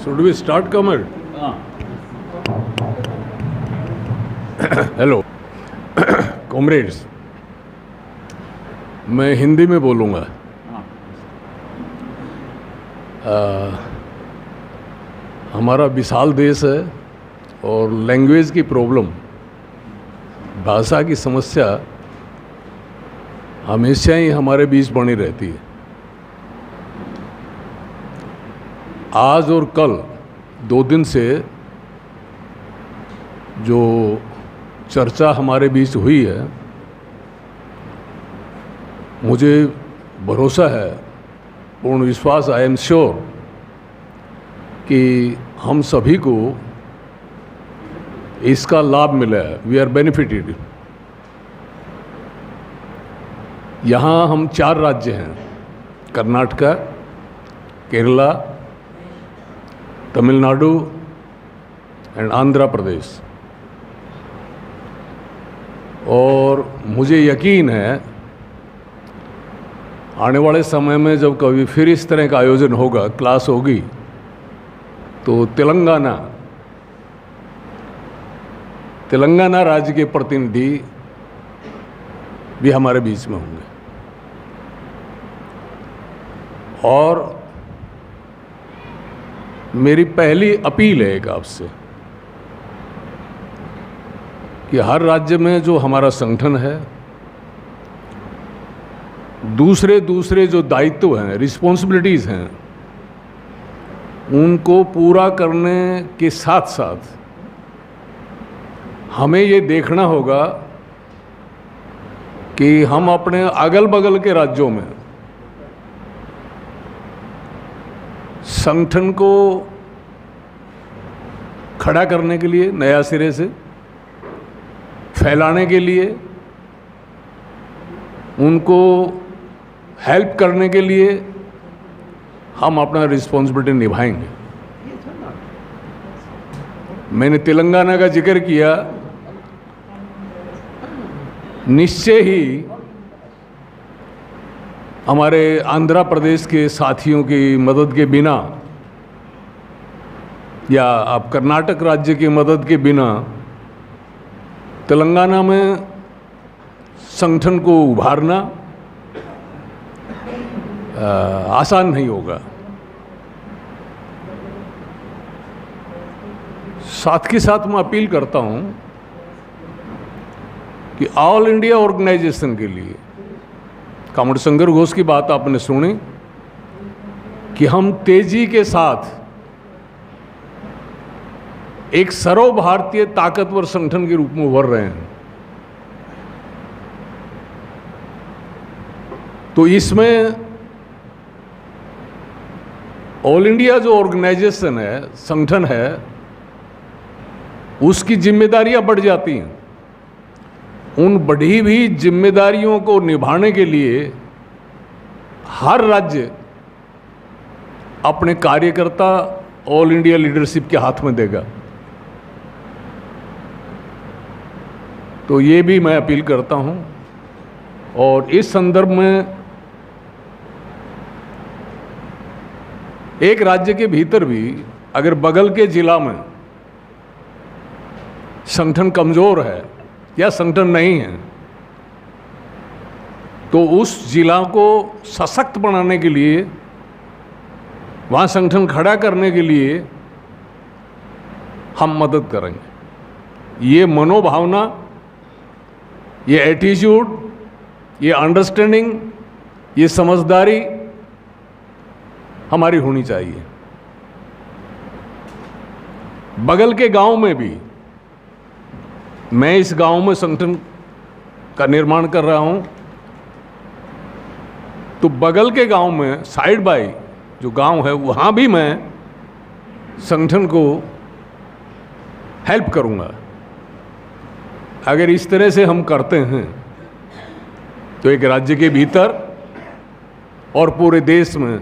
Should we start, Kamal? Hello comrades, मैं हिंदी में बोलूँगा। हमारा विशाल देश है और लैंग्वेज की प्रॉब्लम, भाषा की समस्या हमेशा ही हमारे बीच बनी रहती है। आज और कल 2 दिन से जो चर्चा हमारे बीच हुई है, मुझे भरोसा है, पूर्ण विश्वास, आई एम श्योर कि हम सभी को इसका लाभ मिला है। We are benefited. यहाँ हम 4 राज्य हैं, कर्नाटका, केरला, तमिलनाडु एंड आंध्र प्रदेश। और मुझे यकीन है आने वाले समय में जब कभी फिर इस तरह का आयोजन होगा, क्लास होगी, तो तेलंगाना राज्य के प्रतिनिधि भी हमारे बीच में होंगे। और मेरी पहली अपील है एक आपसे कि हर राज्य में जो हमारा संगठन है, दूसरे जो दायित्व हैं, रिस्पॉन्सिबिलिटीज़ हैं, उनको पूरा करने के साथ साथ हमें ये देखना होगा कि हम अपने अगल बगल के राज्यों में संगठन को खड़ा करने के लिए, नया सिरे से फैलाने के लिए, उनको हेल्प करने के लिए हम अपना रिस्पॉन्सिबिलिटी निभाएंगे। मैंने तेलंगाना का जिक्र किया, निश्चय ही हमारे आंध्र प्रदेश के साथियों की मदद के बिना या आप कर्नाटक राज्य की मदद के बिना तेलंगाना में संगठन को उभारना आसान नहीं होगा। साथ के साथ मैं अपील करता हूं कि ऑल इंडिया ऑर्गेनाइजेशन के लिए, कॉमरेड शंकर घोष की बात आपने सुनी कि हम तेजी के साथ एक सर्वभारतीय ताकतवर संगठन के रूप में उभर रहे हैं। तो इसमें ऑल इंडिया जो ऑर्गेनाइजेशन है, संगठन है, उसकी जिम्मेदारियां बढ़ जाती हैं। उन बढ़ी हुई जिम्मेदारियों को निभाने के लिए हर राज्य अपने कार्यकर्ता ऑल इंडिया लीडरशिप के हाथ में देगा। तो ये भी मैं अपील करता हूं। और इस संदर्भ में एक राज्य के भीतर भी अगर बगल के जिला में संगठन कमजोर है या संगठन नहीं है, तो उस जिला को सशक्त बनाने के लिए, वहाँ संगठन खड़ा करने के लिए हम मदद करेंगे। ये मनोभावना, ये एटीट्यूड, ये अंडरस्टैंडिंग, ये समझदारी हमारी होनी चाहिए। बगल के गांव में भी, मैं इस गांव में संगठन का निर्माण कर रहा हूं, तो बगल के गांव में साइड बाय जो गांव है, वहां भी मैं संगठन को हेल्प करूंगा। अगर इस तरह से हम करते हैं तो एक राज्य के भीतर और पूरे देश में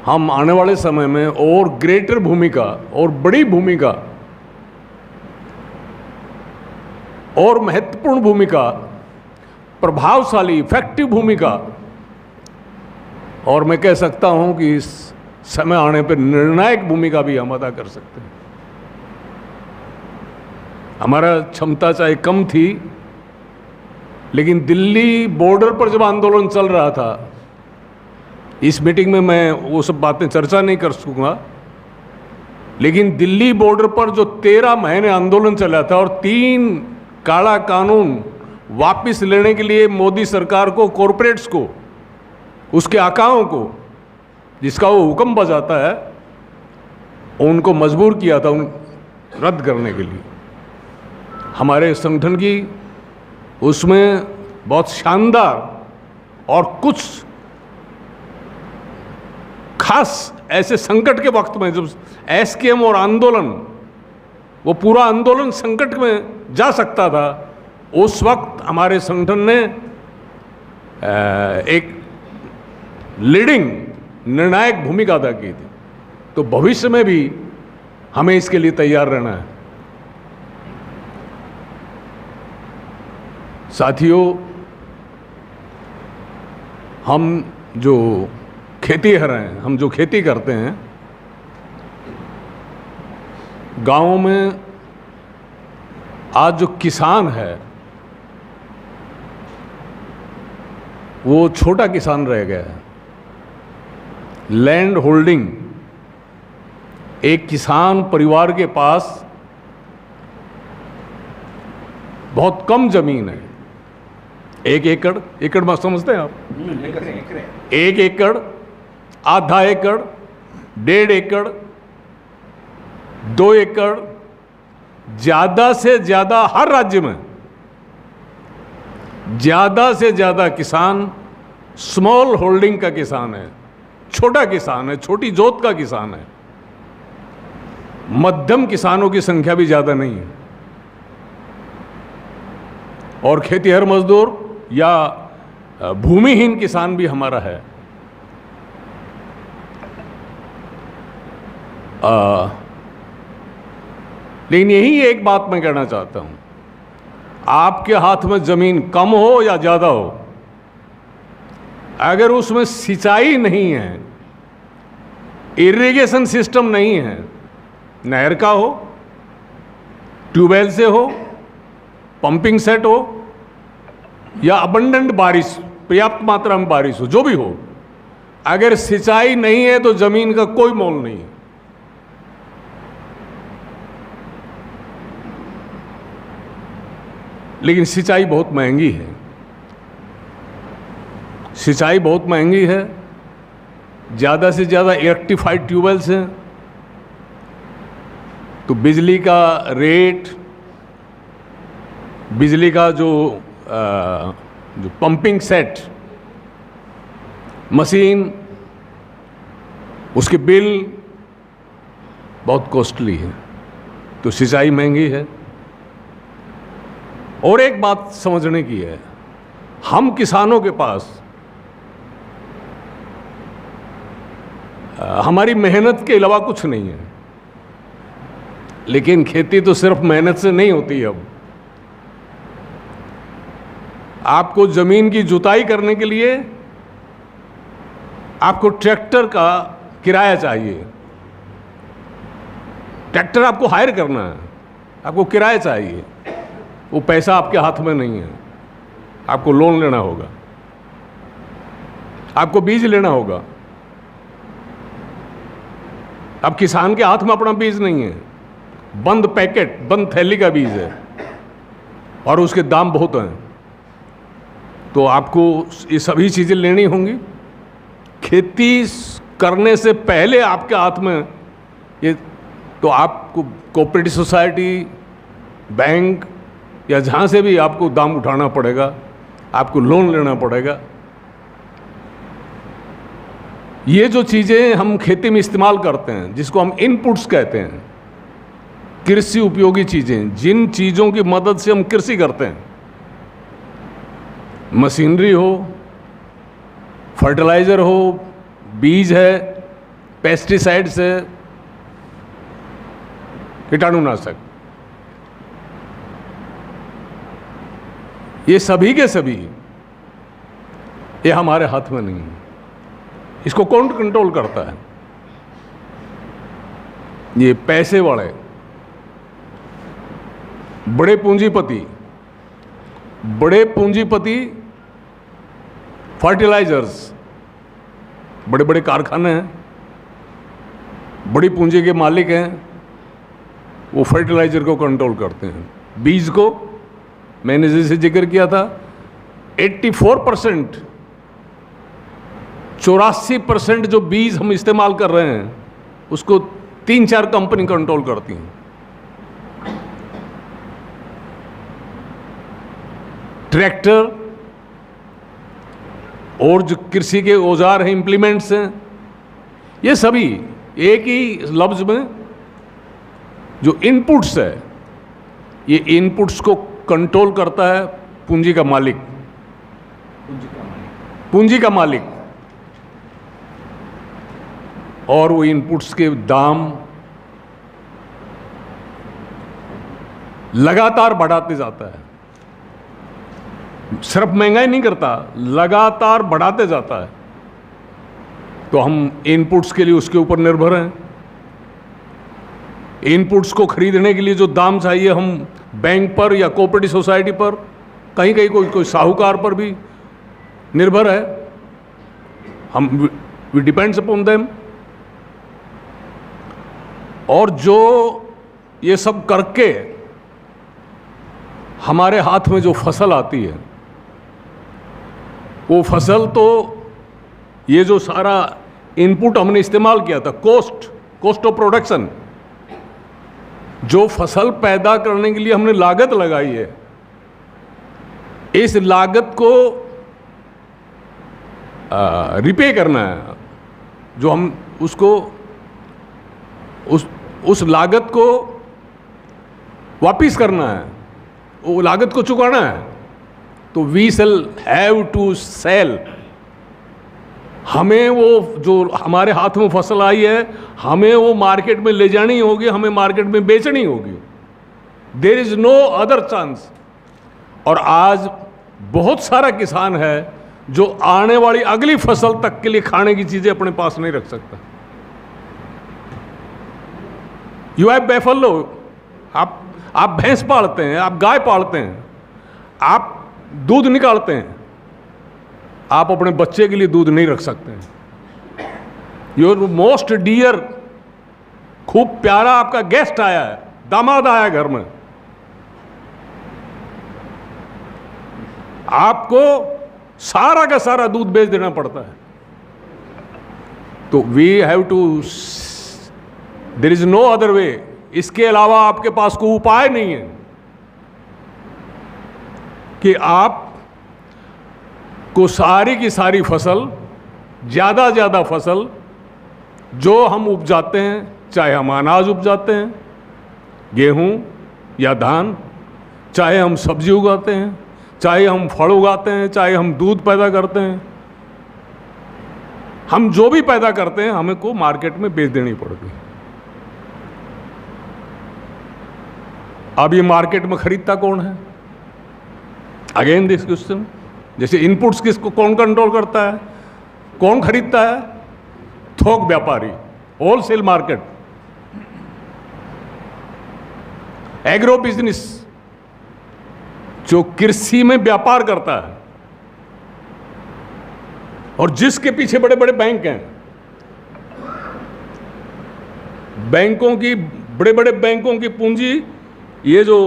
हम आने वाले समय में और ग्रेटर भूमिका और बड़ी भूमिका और महत्वपूर्ण भूमिका, प्रभावशाली इफेक्टिव भूमिका, और मैं कह सकता हूं कि समय आने पर निर्णायक भूमिका भी हम अदा कर सकते हैं। हमारा क्षमता चाहे कम थी, लेकिन दिल्ली बॉर्डर पर जब आंदोलन चल रहा था, इस मीटिंग में मैं वो सब बातें चर्चा नहीं कर सकूंगा, लेकिन दिल्ली बॉर्डर पर जो 13 महीने आंदोलन चला था और 3 काला कानून वापस लेने के लिए मोदी सरकार को, कॉरपोरेट्स को, उसके आकाओं को, जिसका वो हुक्म बजाता है, उनको मजबूर किया था उन रद्द करने के लिए। हमारे संगठन की उसमें बहुत शानदार और कुछ खास ऐसे संकट के वक्त में जब एसकेएम और आंदोलन, वो पूरा आंदोलन संकट में जा सकता था, उस वक्त हमारे संगठन ने एक लीडिंग निर्णायक भूमिका अदा की थी। तो भविष्य में भी हमें इसके लिए तैयार रहना है। साथियों, हम जो खेतीहर हैं, हम जो खेती करते हैं, गांवों में आज जो किसान है वो छोटा किसान रह गया है। लैंड होल्डिंग, एक किसान परिवार के पास बहुत कम जमीन है। 1 एकड़, एकड़ में समझते हैं आप? 1 एकड़, आधा एकड़, 1.5 एकड़, 2 एकड़, ज्यादा से ज्यादा हर राज्य में ज्यादा से ज्यादा किसान स्मॉल होल्डिंग का किसान है, छोटा किसान है, छोटी जोत का किसान है। मध्यम किसानों की संख्या भी ज्यादा नहीं है। और खेतीहर मजदूर या भूमिहीन किसान भी हमारा है। लेकिन यही एक बात मैं कहना चाहता हूं, आपके हाथ में जमीन कम हो या ज्यादा हो, अगर उसमें सिंचाई नहीं है, इरिगेशन सिस्टम नहीं है, नहर का हो, ट्यूबवेल से हो, पंपिंग सेट हो, या अबंडेंट बारिश, पर्याप्त मात्रा में बारिश हो, जो भी हो, अगर सिंचाई नहीं है तो जमीन का कोई मोल नहीं है। लेकिन सिंचाई बहुत महंगी है। सिंचाई बहुत महंगी है। ज़्यादा से ज़्यादा इलेक्ट्रीफाइड ट्यूबवेल्स हैं, तो बिजली का रेट, बिजली का जो पंपिंग सेट, मशीन, उसके बिल बहुत कॉस्टली है। तो सिंचाई महंगी है। और एक बात समझने की है, हम किसानों के पास हमारी मेहनत के अलावा कुछ नहीं है। लेकिन खेती तो सिर्फ मेहनत से नहीं होती। अब आपको जमीन की जुताई करने के लिए आपको ट्रैक्टर का किराया चाहिए। ट्रैक्टर आपको हायर करना है, आपको किराया चाहिए। वो पैसा आपके हाथ में नहीं है। आपको लोन लेना होगा, आपको बीज लेना होगा। अब किसान के हाथ में अपना बीज नहीं है, बंद पैकेट, बंद थैली का बीज है, और उसके दाम बहुत हैं। तो आपको ये सभी चीज़ें लेनी होंगी। खेती करने से पहले आपके हाथ में ये, तो आपको कोऑपरेटिव सोसाइटी, बैंक या जहाँ से भी आपको दाम उठाना पड़ेगा, आपको लोन लेना पड़ेगा। ये जो चीज़ें हम खेती में इस्तेमाल करते हैं, जिसको हम इनपुट्स कहते हैं, कृषि उपयोगी चीज़ें, जिन चीज़ों की मदद से हम कृषि करते हैं, मशीनरी हो, फर्टिलाइज़र हो, बीज है, पेस्टिसाइड्स है, कीटाणुनाशक, ये सभी के सभी ये हमारे हाथ में नहीं है। इसको कौन कंट्रोल करता है? ये पैसे वाले बड़े पूंजीपति फर्टिलाइजर्स, बड़े बड़े कारखाने हैं, बड़ी पूंजी के मालिक हैं, वो फर्टिलाइजर को कंट्रोल करते हैं। बीज को मैंने जैसे जिक्र किया था 84%, 84% जो बीज हम इस्तेमाल कर रहे हैं उसको 3-4 कंपनी कंट्रोल करती हैं। ट्रैक्टर और जो कृषि के औजार हैं, इंप्लीमेंट्स हैं, ये सभी एक ही लफ्ज में जो इनपुट्स है, ये इनपुट्स को कंट्रोल करता है पूंजी का मालिक। और वो इनपुट्स के दाम लगातार बढ़ाते जाता है, सिर्फ महंगाई नहीं करता, लगातार बढ़ाते जाता है। तो हम इनपुट्स के लिए उसके ऊपर निर्भर हैं। इनपुट्स को खरीदने के लिए जो दाम चाहिए, हम बैंक पर या कोऑपरेटिव सोसाइटी पर, कहीं कहीं कोई साहूकार पर भी निर्भर है। हम वी डिपेंड्स अपॉन देम। और जो ये सब करके हमारे हाथ में जो फसल आती है, वो फसल तो ये जो सारा इनपुट हमने इस्तेमाल किया था, कॉस्ट ऑफ प्रोडक्शन, जो फसल पैदा करने के लिए हमने लागत लगाई है, इस लागत को रिपे करना है। जो हम उसको उस लागत को वापिस करना है, वो लागत को चुकाना है। तो we shall have to sell. हमें वो जो हमारे हाथ में फसल आई है, हमें वो मार्केट में ले जानी होगी, हमें मार्केट में बेचनी होगी। There is no other chance. और आज बहुत सारा किसान है जो आने वाली अगली फसल तक के लिए खाने की चीजें अपने पास नहीं रख सकता। यू हैव बैफलो, आप भैंस पालते हैं, आप गाय पालते हैं, आप दूध निकालते हैं, आप अपने बच्चे के लिए दूध नहीं रख सकते हैं। योर मोस्ट डियर, खूब प्यारा आपका गेस्ट आया है, दामाद आया घर में, आपको सारा का सारा दूध बेच देना पड़ता है। तो we have to, there is no other way. इसके अलावा आपके पास कोई उपाय नहीं है कि आप को सारी की सारी फसल, ज़्यादा फसल जो हम उपजाते हैं, चाहे हम अनाज उपजाते हैं, गेहूं या धान, चाहे हम सब्जी उगाते हैं, चाहे हम फल उगाते हैं, चाहे हम दूध पैदा करते हैं, हम जो भी पैदा करते हैं हमें को मार्केट में बेच देनी पड़ती है। अब ये मार्केट में खरीदता कौन है? Again this question. जैसे इनपुट्स किसको कौन कंट्रोल करता है, कौन खरीदता है? थोक व्यापारी, होलसेल मार्केट, एग्रो बिजनेस, जो कृषि में व्यापार करता है और जिसके पीछे बड़े बड़े बैंक हैं, बड़े बड़े बैंकों की पूंजी ये जो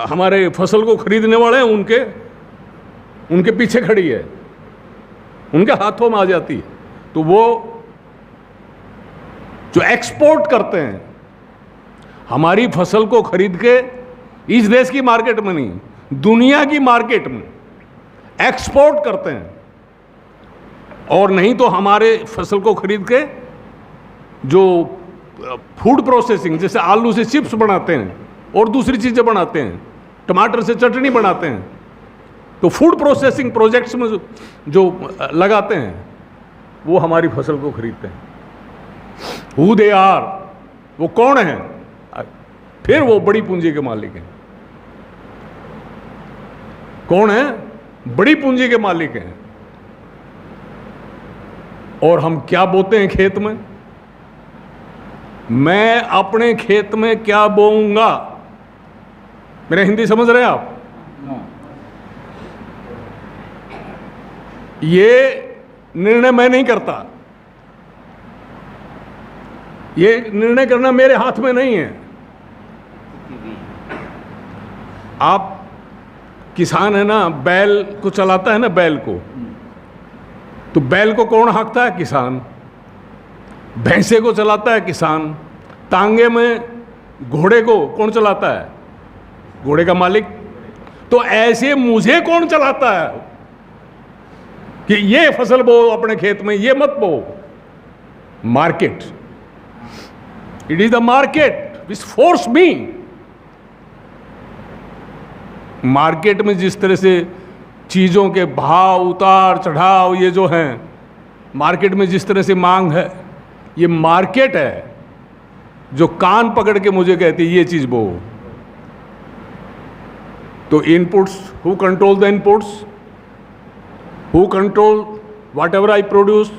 हमारे फसल को खरीदने वाले हैं उनके पीछे खड़ी है, उनके हाथों में आ जाती है। तो वो जो एक्सपोर्ट करते हैं हमारी फसल को खरीद के, इस देश की मार्केट में नहीं, दुनिया की मार्केट में एक्सपोर्ट करते हैं, और नहीं तो हमारे फसल को खरीद के जो फूड प्रोसेसिंग, जैसे आलू से चिप्स बनाते हैं और दूसरी चीज़ें बनाते हैं, टमाटर से चटनी बनाते हैं, तो फूड प्रोसेसिंग प्रोजेक्ट्स में जो लगाते हैं वो हमारी फसल को खरीदते हैं। हु दे आर, वो कौन है? फिर वो बड़ी पूंजी के मालिक हैं। कौन है? बड़ी पूंजी के मालिक हैं। और हम क्या बोते हैं खेत में? मैं अपने खेत में क्या बोऊंगा, मेरा हिंदी समझ रहे हैं आप? ये निर्णय मैं नहीं करता, ये निर्णय करना मेरे हाथ में नहीं है। आप किसान है ना, बैल को चलाता है ना, बैल को, तो बैल को कौन हाँकता है? किसान। भैंसे को चलाता है किसान। तांगे में घोड़े को कौन चलाता है? घोड़े का मालिक। तो ऐसे मुझे कौन चलाता है कि ये फसल बो अपने खेत में, ये मत बो? Market. It is the market which force me. Market में जिस तरह से चीजों के भाव उतार चढ़ाव ये जो हैं, मार्केट में जिस तरह से मांग है, ये मार्केट है जो कान पकड़ के मुझे कहती है ये चीज बो। तो inputs, who control the inputs, who control what ever I produce?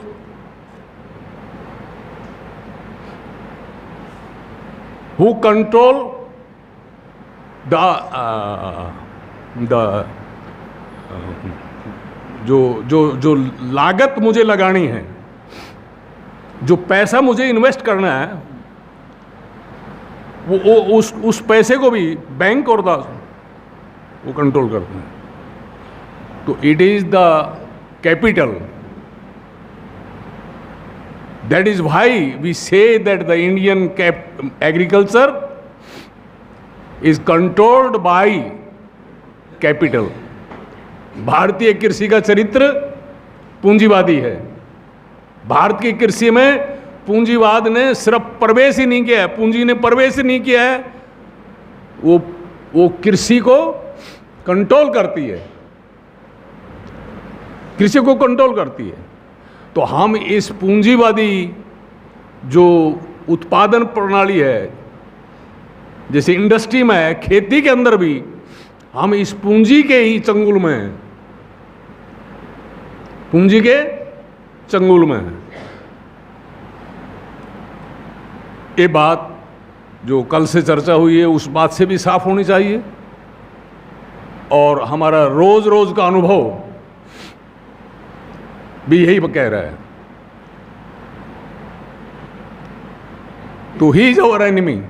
Who control जो लागत मुझे लगानी है, जो पैसा मुझे इन्वेस्ट करना है, वो उस पैसे को भी बैंक और वो कंट्रोल करते हैं। तो it is the capital. That is why we say that the Indian agriculture is controlled by capital. भारतीय कृषि का चरित्र पूंजीवादी है। भारत की कृषि में पूंजीवाद ने सिर्फ प्रवेश ही नहीं किया है, पूंजी ने प्रवेश ही नहीं किया है, वो कृषि को कंट्रोल करती है, कृषि को कंट्रोल करती है। तो हम इस पूंजीवादी जो उत्पादन प्रणाली है, जैसे इंडस्ट्री में है, खेती के अंदर भी हम इस पूंजी के ही चंगुल में हैं, पूंजी के चंगुल में हैं। ये बात जो कल से चर्चा हुई है उस बात से भी साफ होनी चाहिए, और हमारा रोज रोज का अनुभव भी यही कह रहा है। तो he is our enemy.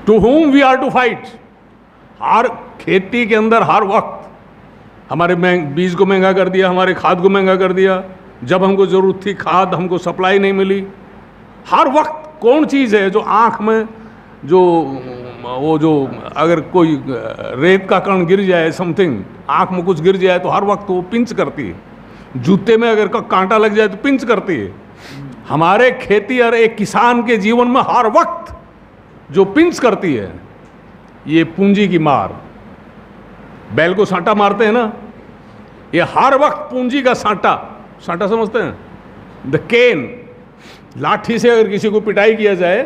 To whom we are to fight. हर खेती के अंदर हर वक्त हमारे बीज को महंगा कर दिया, हमारे खाद को महंगा कर दिया। जब हमको जरूरत थी खाद, हमको सप्लाई नहीं मिली। हर वक्त कौन चीज़ है जो आँख में जो अगर कोई रेत का कण गिर जाए, समथिंग आँख में कुछ गिर जाए तो हर वक्त वो पिंच करती है। जूते में अगर कांटा लग जाए तो पिंच करती है। हमारे खेती और एक किसान के जीवन में हर वक्त जो पिंच करती है ये पूंजी की मार। बैल को सांटा मारते हैं ना, ये हर वक्त पूंजी का सांटा समझते हैं, द केन। लाठी से अगर किसी को पिटाई किया जाए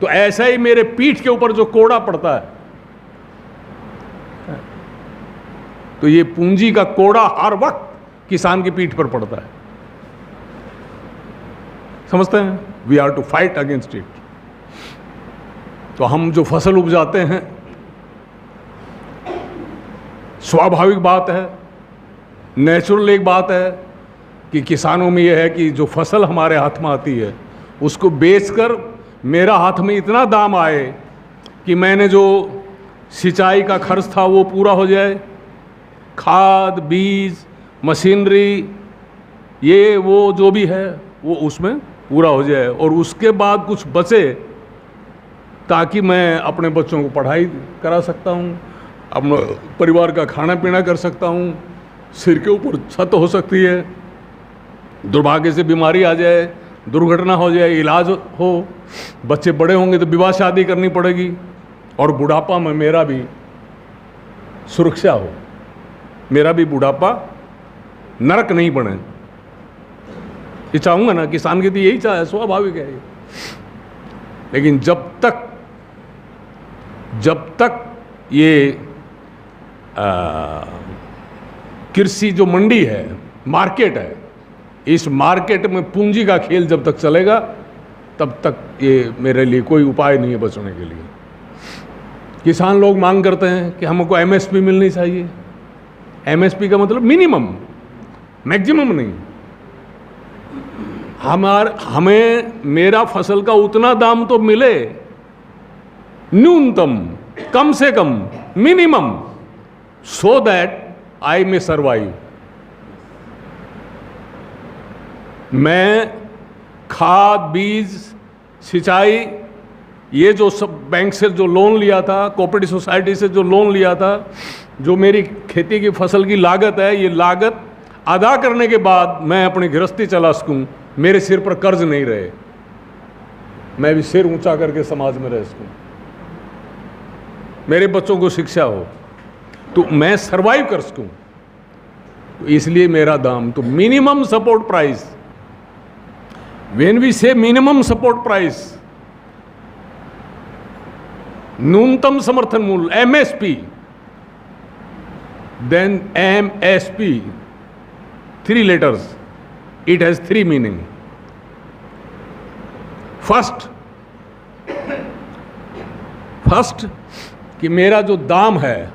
तो ऐसा ही मेरे पीठ के ऊपर जो कोड़ा पड़ता है, तो ये पूंजी का कोड़ा हर वक्त किसान की पीठ पर पड़ता है। समझते हैं? We are to fight against it. तो हम जो फसल उपजाते हैं, स्वाभाविक बात है, नेचुरल एक बात है कि किसानों में यह है कि जो फसल हमारे हाथ में आती है उसको बेचकर मेरा हाथ में इतना दाम आए कि मैंने जो सिंचाई का खर्च था वो पूरा हो जाए, खाद, बीज, मशीनरी, ये वो जो भी है वो उसमें पूरा हो जाए, और उसके बाद कुछ बचे ताकि मैं अपने बच्चों को पढ़ाई करा सकता हूँ, अपने परिवार का खाना पीना कर सकता हूँ, सिर के ऊपर छत हो सकती है, दुर्भाग्य से बीमारी आ जाए, दुर्घटना हो जाए, इलाज हो, बच्चे बड़े होंगे तो विवाह शादी करनी पड़ेगी, और बुढ़ापा में मेरा भी सुरक्षा हो, मेरा भी बुढ़ापा नरक नहीं बने। ये चाहूँगा ना, किसान की तो यही चाहे, स्वाभाविक है ये। लेकिन जब तक ये कृषि जो मंडी है मार्केट है, इस मार्केट में पूंजी का खेल जब तक चलेगा तब तक ये मेरे लिए कोई उपाय नहीं है बचने के लिए। किसान लोग मांग करते हैं कि हमको एमएसपी मिलनी चाहिए। एमएसपी का मतलब मिनिमम, मैक्सिमम नहीं। हमें मेरा फसल का उतना दाम तो मिले, न्यूनतम, कम से कम, minimum, so that I may survive. मैं खाद, बीज, सिंचाई, ये जो सब बैंक से जो लोन लिया था, कोऑपरेटिव सोसाइटी से जो लोन लिया था, जो मेरी खेती की फसल की लागत है, ये लागत अदा करने के बाद मैं अपनी गृहस्थी चला सकूं, मेरे सिर पर कर्ज नहीं रहे, मैं भी सिर ऊंचा करके समाज में रह सकूं, मेरे बच्चों को शिक्षा हो, तो मैं सरवाइव कर सकूं। तो इसलिए मेरा दाम तो minimum support price, when we say minimum support price, न्यूनतम समर्थन मूल्य, MSP, then MSP, 3 letters, it has 3 meaning. First कि मेरा जो दाम है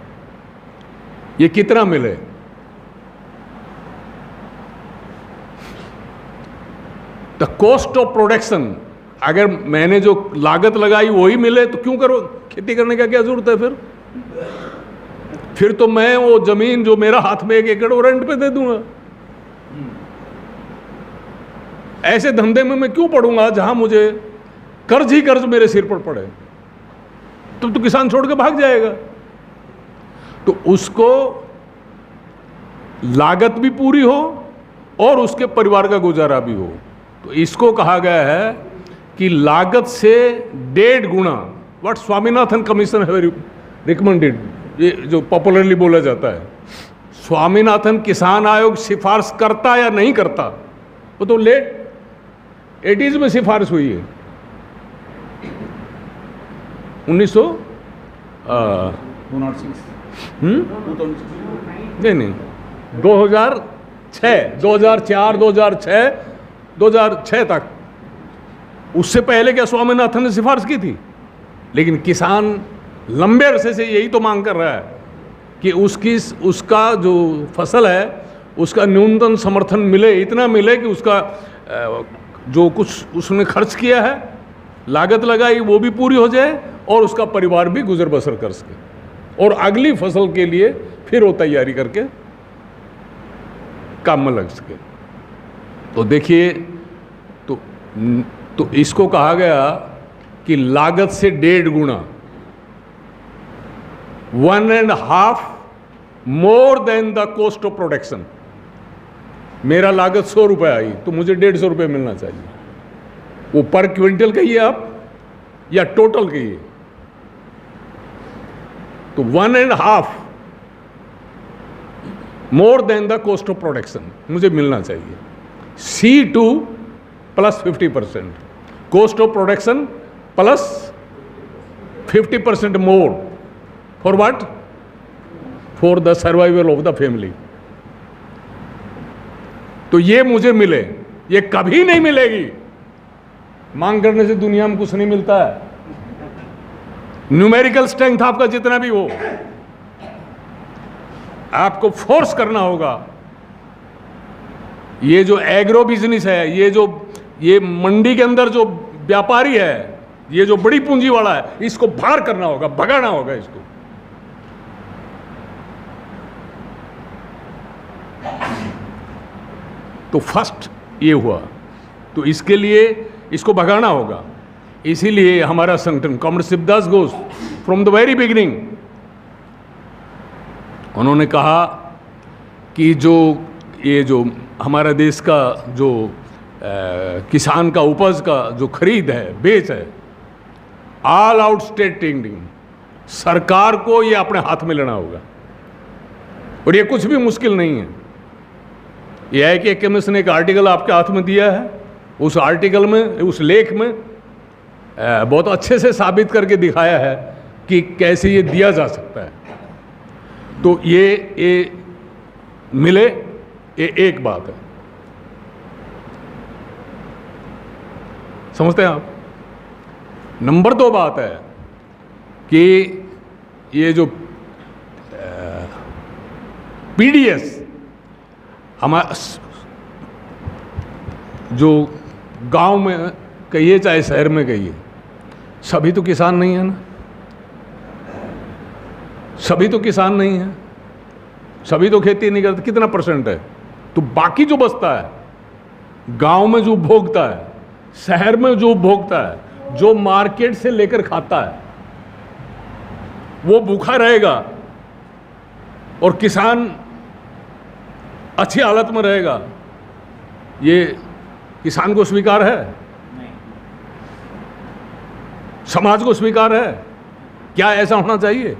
ये कितना मिले। द कॉस्ट ऑफ प्रोडक्शन, अगर मैंने जो लागत लगाई वही मिले तो क्यों करो, खेती करने का क्या जरूरत है फिर तो मैं वो जमीन जो मेरा हाथ में 1 एकड़ वो रेंट पे दे दूंगा। ऐसे धंधे में मैं क्यों पड़ूंगा जहां मुझे कर्ज ही कर्ज मेरे सिर पर पड़े, तो किसान छोड़ के भाग जाएगा। तो उसको लागत भी पूरी हो और उसके परिवार का गुजारा भी हो। तो इसको कहा गया है कि लागत से 1.5 गुना, व्हाट स्वामीनाथन कमीशन है रिकमेंडेड, ये जो पॉपुलरली बोला जाता है। स्वामीनाथन किसान आयोग सिफारिश करता या नहीं करता, वो तो लेट 80s में सिफारिश हुई है, नहीं 2006 तक। उससे पहले क्या स्वामीनाथन ने सिफारिश की थी? लेकिन किसान लंबे अरसे से यही तो मांग कर रहा है कि उसका जो फसल है उसका न्यूनतम समर्थन मिले, इतना मिले कि उसका जो कुछ उसने खर्च किया है, लागत लगाई, वो भी पूरी हो जाए और उसका परिवार भी गुजर बसर कर सके और अगली फसल के लिए फिर वो तैयारी करके काम में लग सके। तो देखिए, तो इसको कहा गया कि लागत से 1.5 गुना, 1.5 more than the cost of production. मेरा लागत 100 रुपये आई तो मुझे 150 रुपये मिलना चाहिए। वो पर क्विंटल कहिए आप या टोटल कहिए, तो 1.5 more than the cost of production मुझे मिलना चाहिए। C2 plus 50%, cost of production plus 50% more, for what? For the survival of the family. तो ये मुझे मिले, ये कभी नहीं मिलेगी। मांग करने से दुनिया में कुछ नहीं मिलता है। न्यूमेरिकल स्ट्रेंथ आपका जितना भी हो, आपको फोर्स करना होगा। ये जो एग्रो बिजनेस है, ये मंडी के अंदर जो व्यापारी है, ये जो बड़ी पूंजी वाला है, इसको बाहर करना होगा, भगाना होगा इसको। तो फर्स्ट ये हुआ, तो इसके लिए इसको भगाना होगा। इसीलिए हमारा संगठन comrade Shivdas Ghosh from the very beginning, उन्होंने कहा कि ये जो हमारा देश का जो किसान का उपज का जो खरीद है, बेच है, ऑल आउटस्टैंडिंग, सरकार को ये अपने हाथ में लेना होगा। और ये कुछ भी मुश्किल नहीं है। ये है कि कमीशन ने एक आर्टिकल आपके हाथ में दिया है, उस आर्टिकल में, उस लेख में बहुत अच्छे से साबित करके दिखाया है कि कैसे ये दिया जा सकता है। तो ये मिले ये एक बात है, समझते हैं आप। नंबर 2 बात है कि ये जो पीडीएस हमारा जो गांव में कहिए चाहे शहर में कहिए, सभी तो किसान नहीं है ना, सभी तो किसान नहीं है, सभी तो खेती नहीं करते। कितना % है? तो बाकी जो बचता है, गांव में जो उपभोक्ता है, शहर में जो उपभोक्ता है, जो मार्केट से लेकर खाता है, वो भूखा रहेगा और किसान अच्छी हालत में रहेगा। ये किसान को स्वीकार है? नहीं। समाज को स्वीकार है? क्या ऐसा होना चाहिए?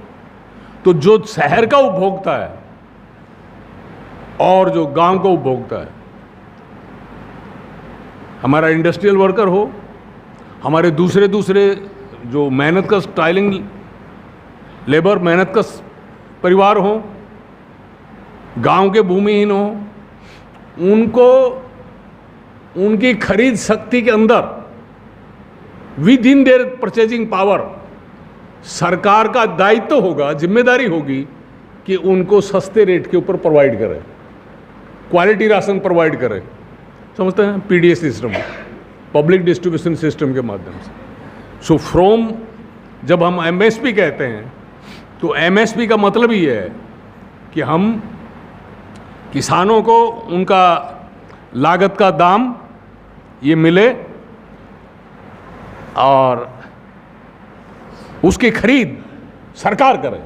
तो जो शहर का उपभोक्ता है और जो गांव का उपभोक्ता है, हमारा इंडस्ट्रियल वर्कर हो, हमारे दूसरे जो मेहनत का टाइलिंग लेबर, मेहनत का परिवार हो, गांव के भूमिहीन हो, उनको उनकी खरीद शक्ति के अंदर with in their purchasing power सरकार का दायित्व होगा, जिम्मेदारी होगी कि उनको सस्ते रेट के ऊपर प्रोवाइड करे, क्वालिटी राशन प्रोवाइड करे। समझते हैं? PDS system, public distribution system के माध्यम से। सो फ्रॉम, जब हम एमएसपी कहते हैं तो एमएसपी का मतलब ही है कि हम किसानों को उनका लागत का दाम ये मिले और उसकी खरीद सरकार करे।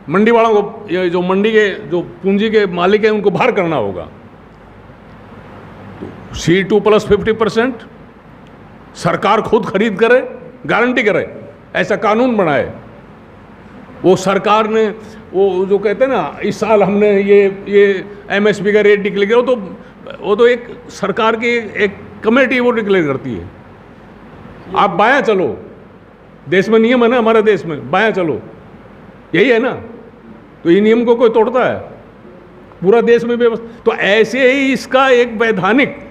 मंडी वालों को, ये जो मंडी के जो पूंजी के मालिक हैं, उनको बाहर करना होगा। तो C2 + 50% सरकार खुद खरीद करे, गारंटी करे, ऐसा कानून बनाए। वो सरकार ने, वो जो कहते हैं ना, इस साल हमने ये एमएसपी का रेट डिक्लेयर किया, वो तो एक सरकार की एक कमेटी वो डिक्लेयर करती है। आप बायां चलो, देश में नियम है ना, हमारे देश में बायां चलो, यही है ना। तो ये नियम को कोई तोड़ता है? पूरा देश में व्यवस्था। तो ऐसे ही इसका एक वैधानिक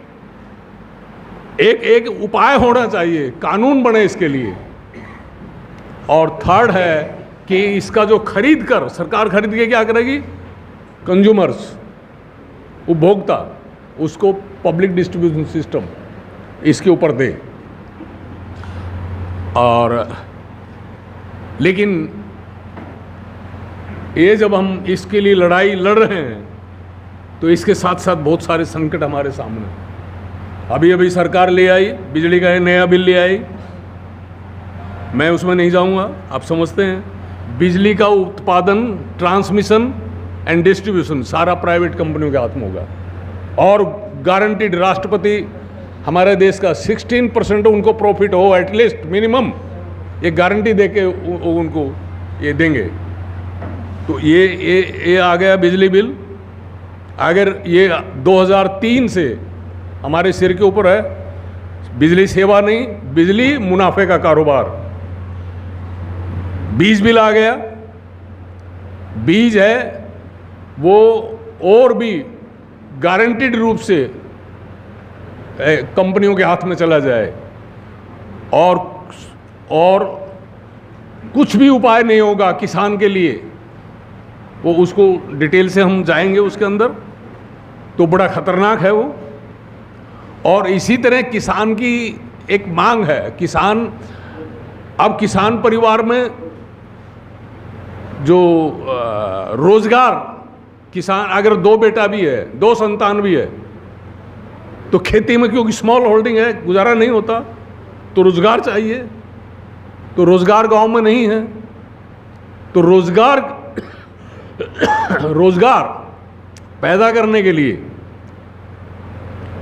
एक उपाय होना चाहिए, कानून बने इसके लिए। और थर्ड है कि इसका जो खरीद कर, सरकार खरीद के क्या करेगी? कंज्यूमर्स, उपभोक्ता, उसको पब्लिक डिस्ट्रीब्यूशन सिस्टम इसके ऊपर दे। और लेकिन ये जब हम इसके लिए लड़ाई लड़ रहे हैं तो इसके साथ साथ बहुत सारे संकट हमारे सामने। अभी सरकार ले आई, बिजली का नया बिल ले आई, मैं उसमें नहीं जाऊंगा, आप समझते हैं। बिजली का उत्पादन, ट्रांसमिशन एंड डिस्ट्रीब्यूशन सारा प्राइवेट कंपनियों के हाथ में होगा। और गारंटीड, राष्ट्रपति हमारे देश का 16% उनको प्रॉफिट हो एटलीस्ट मिनिमम, ये गारंटी देके उनको ये देंगे। तो ये आ गया बिजली बिल। अगर ये 2003 से हमारे सिर के ऊपर है, बिजली सेवा नहीं, बिजली मुनाफे का कारोबार। बीज बिल आ गया। बीज है वो और भी गारंटीड रूप से कंपनियों के हाथ में चला जाए, और कुछ भी उपाय नहीं होगा किसान के लिए। वो उसको डिटेल से हम जाएंगे उसके अंदर, तो बड़ा खतरनाक है वो। और इसी तरह किसान की एक मांग है। अब किसान परिवार में जो रोजगार, किसान अगर 2 बेटा भी है, 2 संतान भी है, तो खेती में क्योंकि स्मॉल होल्डिंग है, गुजारा नहीं होता, तो रोजगार चाहिए। तो रोजगार गांव में नहीं है, तो रोजगार पैदा करने के लिए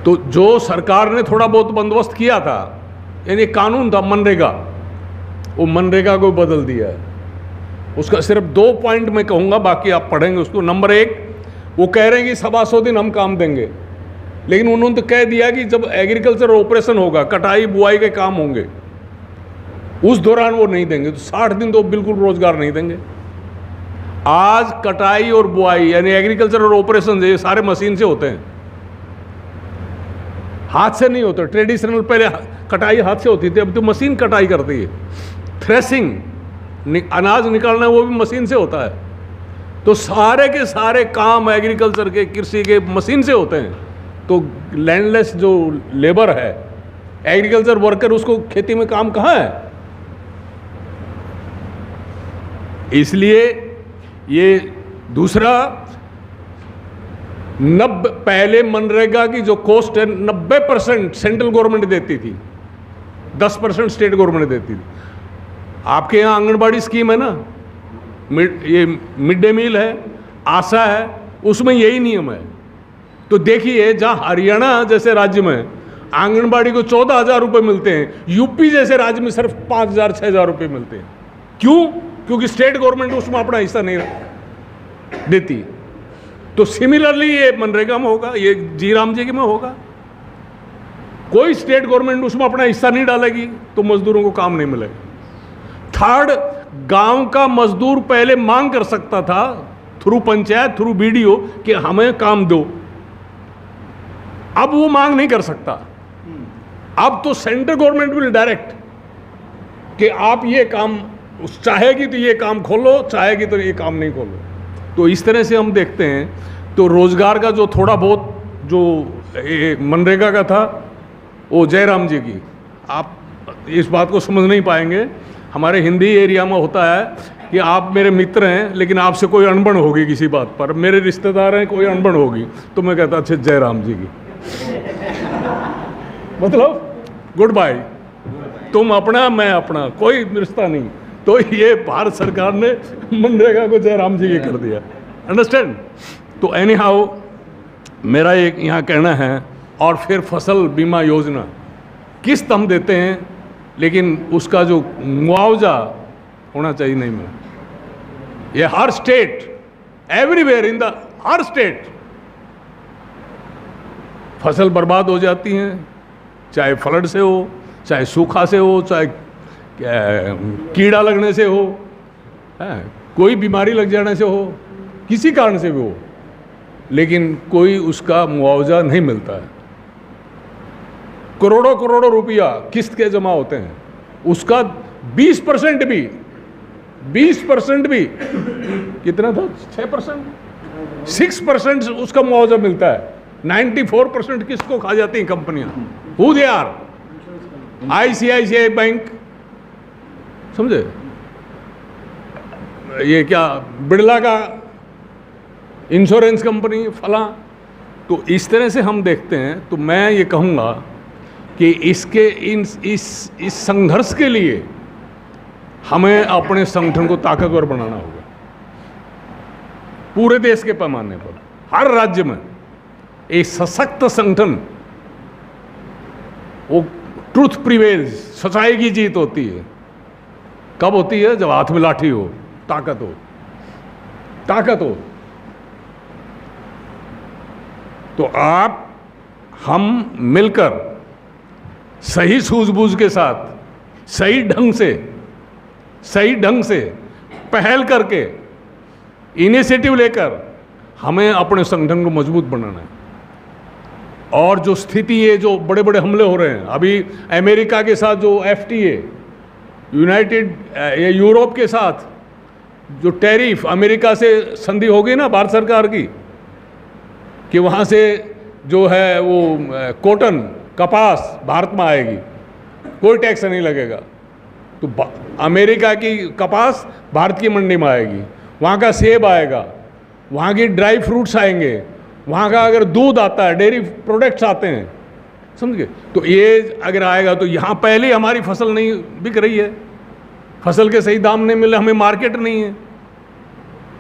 तो जो सरकार ने थोड़ा बहुत बंदोबस्त किया था, यानी कानून था मनरेगा, वो मनरेगा को बदल दिया है। उसका सिर्फ 2 पॉइंट मैं कहूँगा, बाकी आप पढ़ेंगे उसको। नंबर 1, वो कह रहे हैं कि 100 दिन हम काम देंगे, लेकिन उन्होंने तो कह दिया कि जब एग्रीकल्चर ऑपरेशन होगा, कटाई बुआई के काम होंगे, उस दौरान वो नहीं देंगे। तो 60 दिन तो बिल्कुल रोजगार नहीं देंगे। आज कटाई और बुआई यानी एग्रीकल्चरल ऑपरेशन ये सारे मशीन से होते हैं, हाथ से नहीं होते। ट्रेडिशनल पहले कटाई हाथ से होती थी, अब तो मशीन कटाई करती है। थ्रेसिंग अनाज निकालना वो भी मशीन से होता है। तो सारे के सारे काम एग्रीकल्चर के, कृषि के मशीन से होते हैं। तो लैंडलेस जो लेबर है, एग्रीकल्चर वर्कर, उसको खेती में काम कहाँ है? इसलिए ये दूसरा, पहले मनरेगा की जो कॉस्ट है 90% सेंट्रल गवर्नमेंट देती थी, 10% स्टेट गवर्नमेंट देती थी। आपके यहाँ आंगनबाड़ी स्कीम है ना, ये मिड डे मील है, आशा है, उसमें यही नियम है। तो देखिए, जहाँ हरियाणा जैसे राज्य में आंगनबाड़ी को 14,000 रुपये मिलते हैं, यूपी जैसे राज्य में सिर्फ 5,000 6,000 रुपये मिलते हैं। क्यों? क्योंकि स्टेट गवर्नमेंट उसमें अपना हिस्सा नहीं देती। तो सिमिलरली ये मनरेगा में होगा, ये जी राम जी के में होगा। कोई स्टेट गवर्नमेंट उसमें अपना हिस्सा नहीं डालेगी तो मजदूरों को काम नहीं मिलेगा। थर्ड, गांव का मजदूर पहले मांग कर सकता था थ्रू पंचायत, थ्रू बीडीओ कि हमें काम दो। अब वो मांग नहीं कर सकता। अब तो सेंट्रल गवर्नमेंट विल डायरेक्ट कि आप ये काम, चाहेगी तो ये काम खोलो, चाहेगी तो ये काम नहीं खोलो। तो इस तरह से हम देखते हैं। तो रोजगार का जो थोड़ा बहुत जो मनरेगा का था, वो जयराम जी की, आप इस बात को समझ नहीं पाएंगे। हमारे हिंदी एरिया में होता है कि आप मेरे मित्र हैं लेकिन आपसे कोई अनबन होगी किसी बात पर, मेरे रिश्तेदार हैं, कोई अनबन होगी तो मैं कहता अच्छा जयराम जी की मतलब गुड बाय, तुम अपना मैं अपना, कोई रिश्ता नहीं। तो ये भारत सरकार ने मनरेगा को जयराम जी की कर दिया। अंडरस्टैंड? तो एनी हाउ मेरा एक यहाँ कहना है। और फिर फसल बीमा योजना किस्त हम देते हैं, लेकिन उसका जो मुआवजा होना चाहिए नहीं मिला। ये हर स्टेट, एवरीवेयर इन द हर स्टेट फसल बर्बाद हो जाती हैं, चाहे फ्लड से हो, चाहे सूखा से हो, चाहे कीड़ा लगने से हो, कोई बीमारी लग जाने से हो, किसी कारण से भी हो, लेकिन कोई उसका मुआवजा नहीं मिलता है। करोड़ों करोड़ों रुपया किस्त के जमा होते हैं, उसका 20% भी कितना था, 6% उसका मुआवजा मिलता है। 94% किस्त को खा जाती हैं कंपनियां। Who they are? ICICI bank, समझे? ये क्या बिड़ला का इंश्योरेंस कंपनी फला। तो इस तरह से हम देखते हैं। तो मैं ये कहूँगा कि इसके इस संघर्ष के लिए हमें अपने संगठन को ताकतवर बनाना होगा, पूरे देश के पैमाने पर, हर राज्य में एक सशक्त संगठन। वो ट्रूथ प्रिवेल्स, सच्चाई की जीत होती है। कब होती है? जब हाथ में लाठी हो, ताकत हो। तो हम मिलकर सही सूझबूझ के साथ, सही ढंग से पहल करके, इनिशिएटिव लेकर हमें अपने संगठन को मजबूत बनाना है। और जो स्थिति है, जो बड़े बड़े हमले हो रहे हैं अभी, अमेरिका के साथ जो FTA, यूरोप के साथ जो टैरिफ, अमेरिका से संधि हो गई ना भारत सरकार की, कि वहाँ से जो है वो कॉटन, कपास भारत में आएगी, कोई टैक्स नहीं लगेगा। तो अमेरिका की कपास भारत की मंडी में आएगी, वहाँ का सेब आएगा, वहाँ की ड्राई फ्रूट्स आएंगे, वहाँ का अगर दूध आता है, डेयरी प्रोडक्ट्स आते हैं, समझ गए? तो ये अगर आएगा तो यहाँ पहले हमारी फसल नहीं बिक रही है, फसल के सही दाम नहीं मिले, हमें मार्केट नहीं है,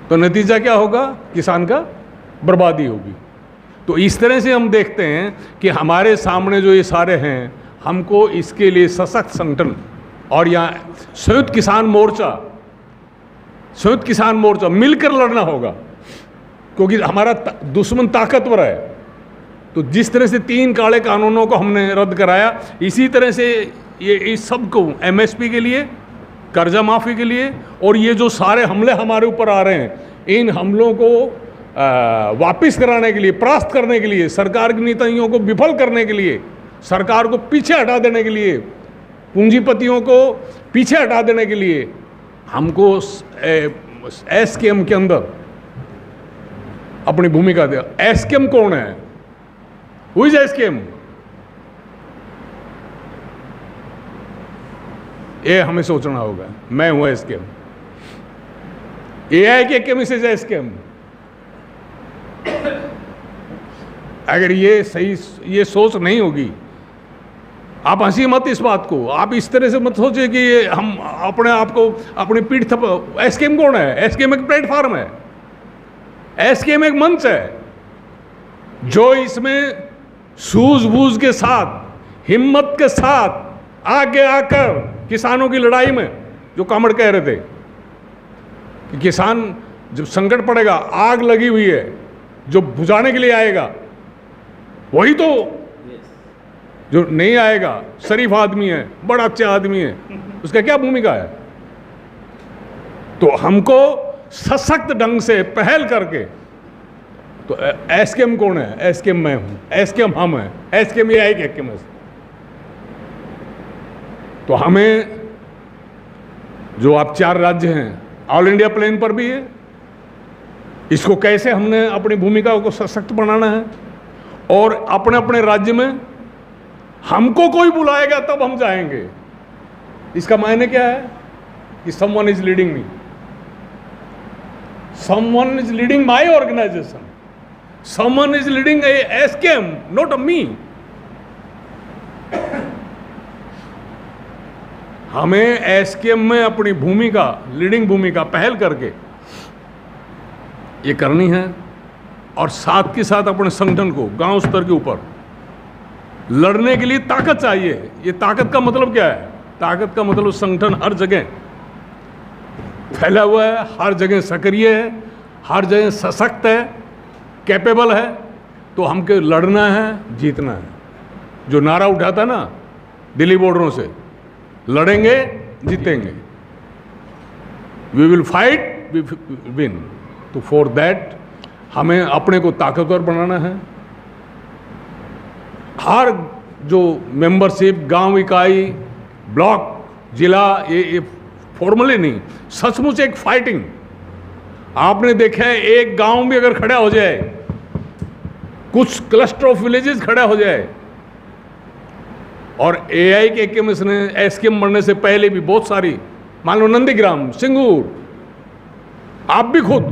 तो नतीजा क्या होगा? किसान का बर्बादी होगी। तो इस तरह से हम देखते हैं कि हमारे सामने जो ये सारे हैं, हमको इसके लिए सशक्त संगठन और यहाँ संयुक्त किसान मोर्चा मिलकर लड़ना होगा, क्योंकि हमारा दुश्मन ताकतवर है। तो जिस तरह से 3 काले कानूनों को हमने रद्द कराया, इसी तरह से ये इस सब को MSP के लिए कर्जा माफ़ी के लिए, और ये जो सारे हमले हमारे ऊपर आ रहे हैं, इन हमलों को वापस कराने के लिए, परास्त करने के लिए, सरकार की नीतियों को विफल करने के लिए, सरकार को पीछे हटा देने के लिए, पूंजीपतियों को पीछे हटा देने के लिए हमको एसकेएम के अंदर अपनी भूमिका दे। एसकेएम कौन है? Who is SKM? ये हमें सोचना होगा। मैं हूं एसकेएम, एआई के केम इज एसकेएम। अगर ये सोच नहीं होगी, आप हंसी मत इस बात को, आप इस तरह से मत सोचिए कि ये हम अपने आप को अपनी पीठ थप। एसकेएम कौन है? एसकेएम एक प्लेटफॉर्म है, एसकेएम एक मंच है जो इसमें सूझबूझ के साथ, हिम्मत के साथ आगे आकर किसानों की लड़ाई में, जो कामड़ कह रहे थे कि किसान जब संकट पड़ेगा, आग लगी हुई है, जो बुझाने के लिए आएगा वही तो, जो नहीं आएगा शरीफ आदमी है, बड़ा अच्छा आदमी है, उसका क्या भूमिका है? तो हमको सशक्त ढंग से पहल करके, तो एसकेएम कौन है? एसकेएम मैं हूं, एसकेएम हम हैं, एसकेएम ये आई के में। तो हमें जो आप 4 राज्य हैं, ऑल इंडिया प्लेन पर भी है, इसको कैसे हमने अपनी भूमिका को सशक्त बनाना है, और अपने अपने राज्य में हमको कोई बुलाएगा तब हम जाएंगे। इसका मायने क्या है? कि someone is leading me, someone is leading my organization, someone is leading SKM, not me. हमें एसकेएम में अपनी भूमिका, लीडिंग भूमिका पहल करके ये करनी है, और साथ के साथ अपने संगठन को गांव स्तर के ऊपर लड़ने के लिए ताकत चाहिए। ये ताकत का मतलब क्या है? ताकत का मतलब संगठन हर जगह फैला हुआ है, हर जगह सक्रिय है, हर जगह सशक्त है, कैपेबल है। तो हमको लड़ना है, जीतना है। जो नारा उठा था ना दिल्ली बॉर्डरों से, लड़ेंगे जीतेंगे, we will fight we win. तो फॉर दैट हमें अपने को ताकतवर बनाना है। हर जो मेंबरशिप, गांव इकाई, ब्लॉक, जिला, ये फॉर्मली नहीं, सचमुच एक फाइटिंग। आपने देखा है, एक गांव भी अगर खड़ा हो जाए, कुछ क्लस्टर ऑफ विलेजेस खड़ा हो जाए, और एआई के एकेएमएस ने एसकेएम बनने से पहले भी बहुत सारी, मान लो नंदीग्राम, सिंगूर, आप भी खुद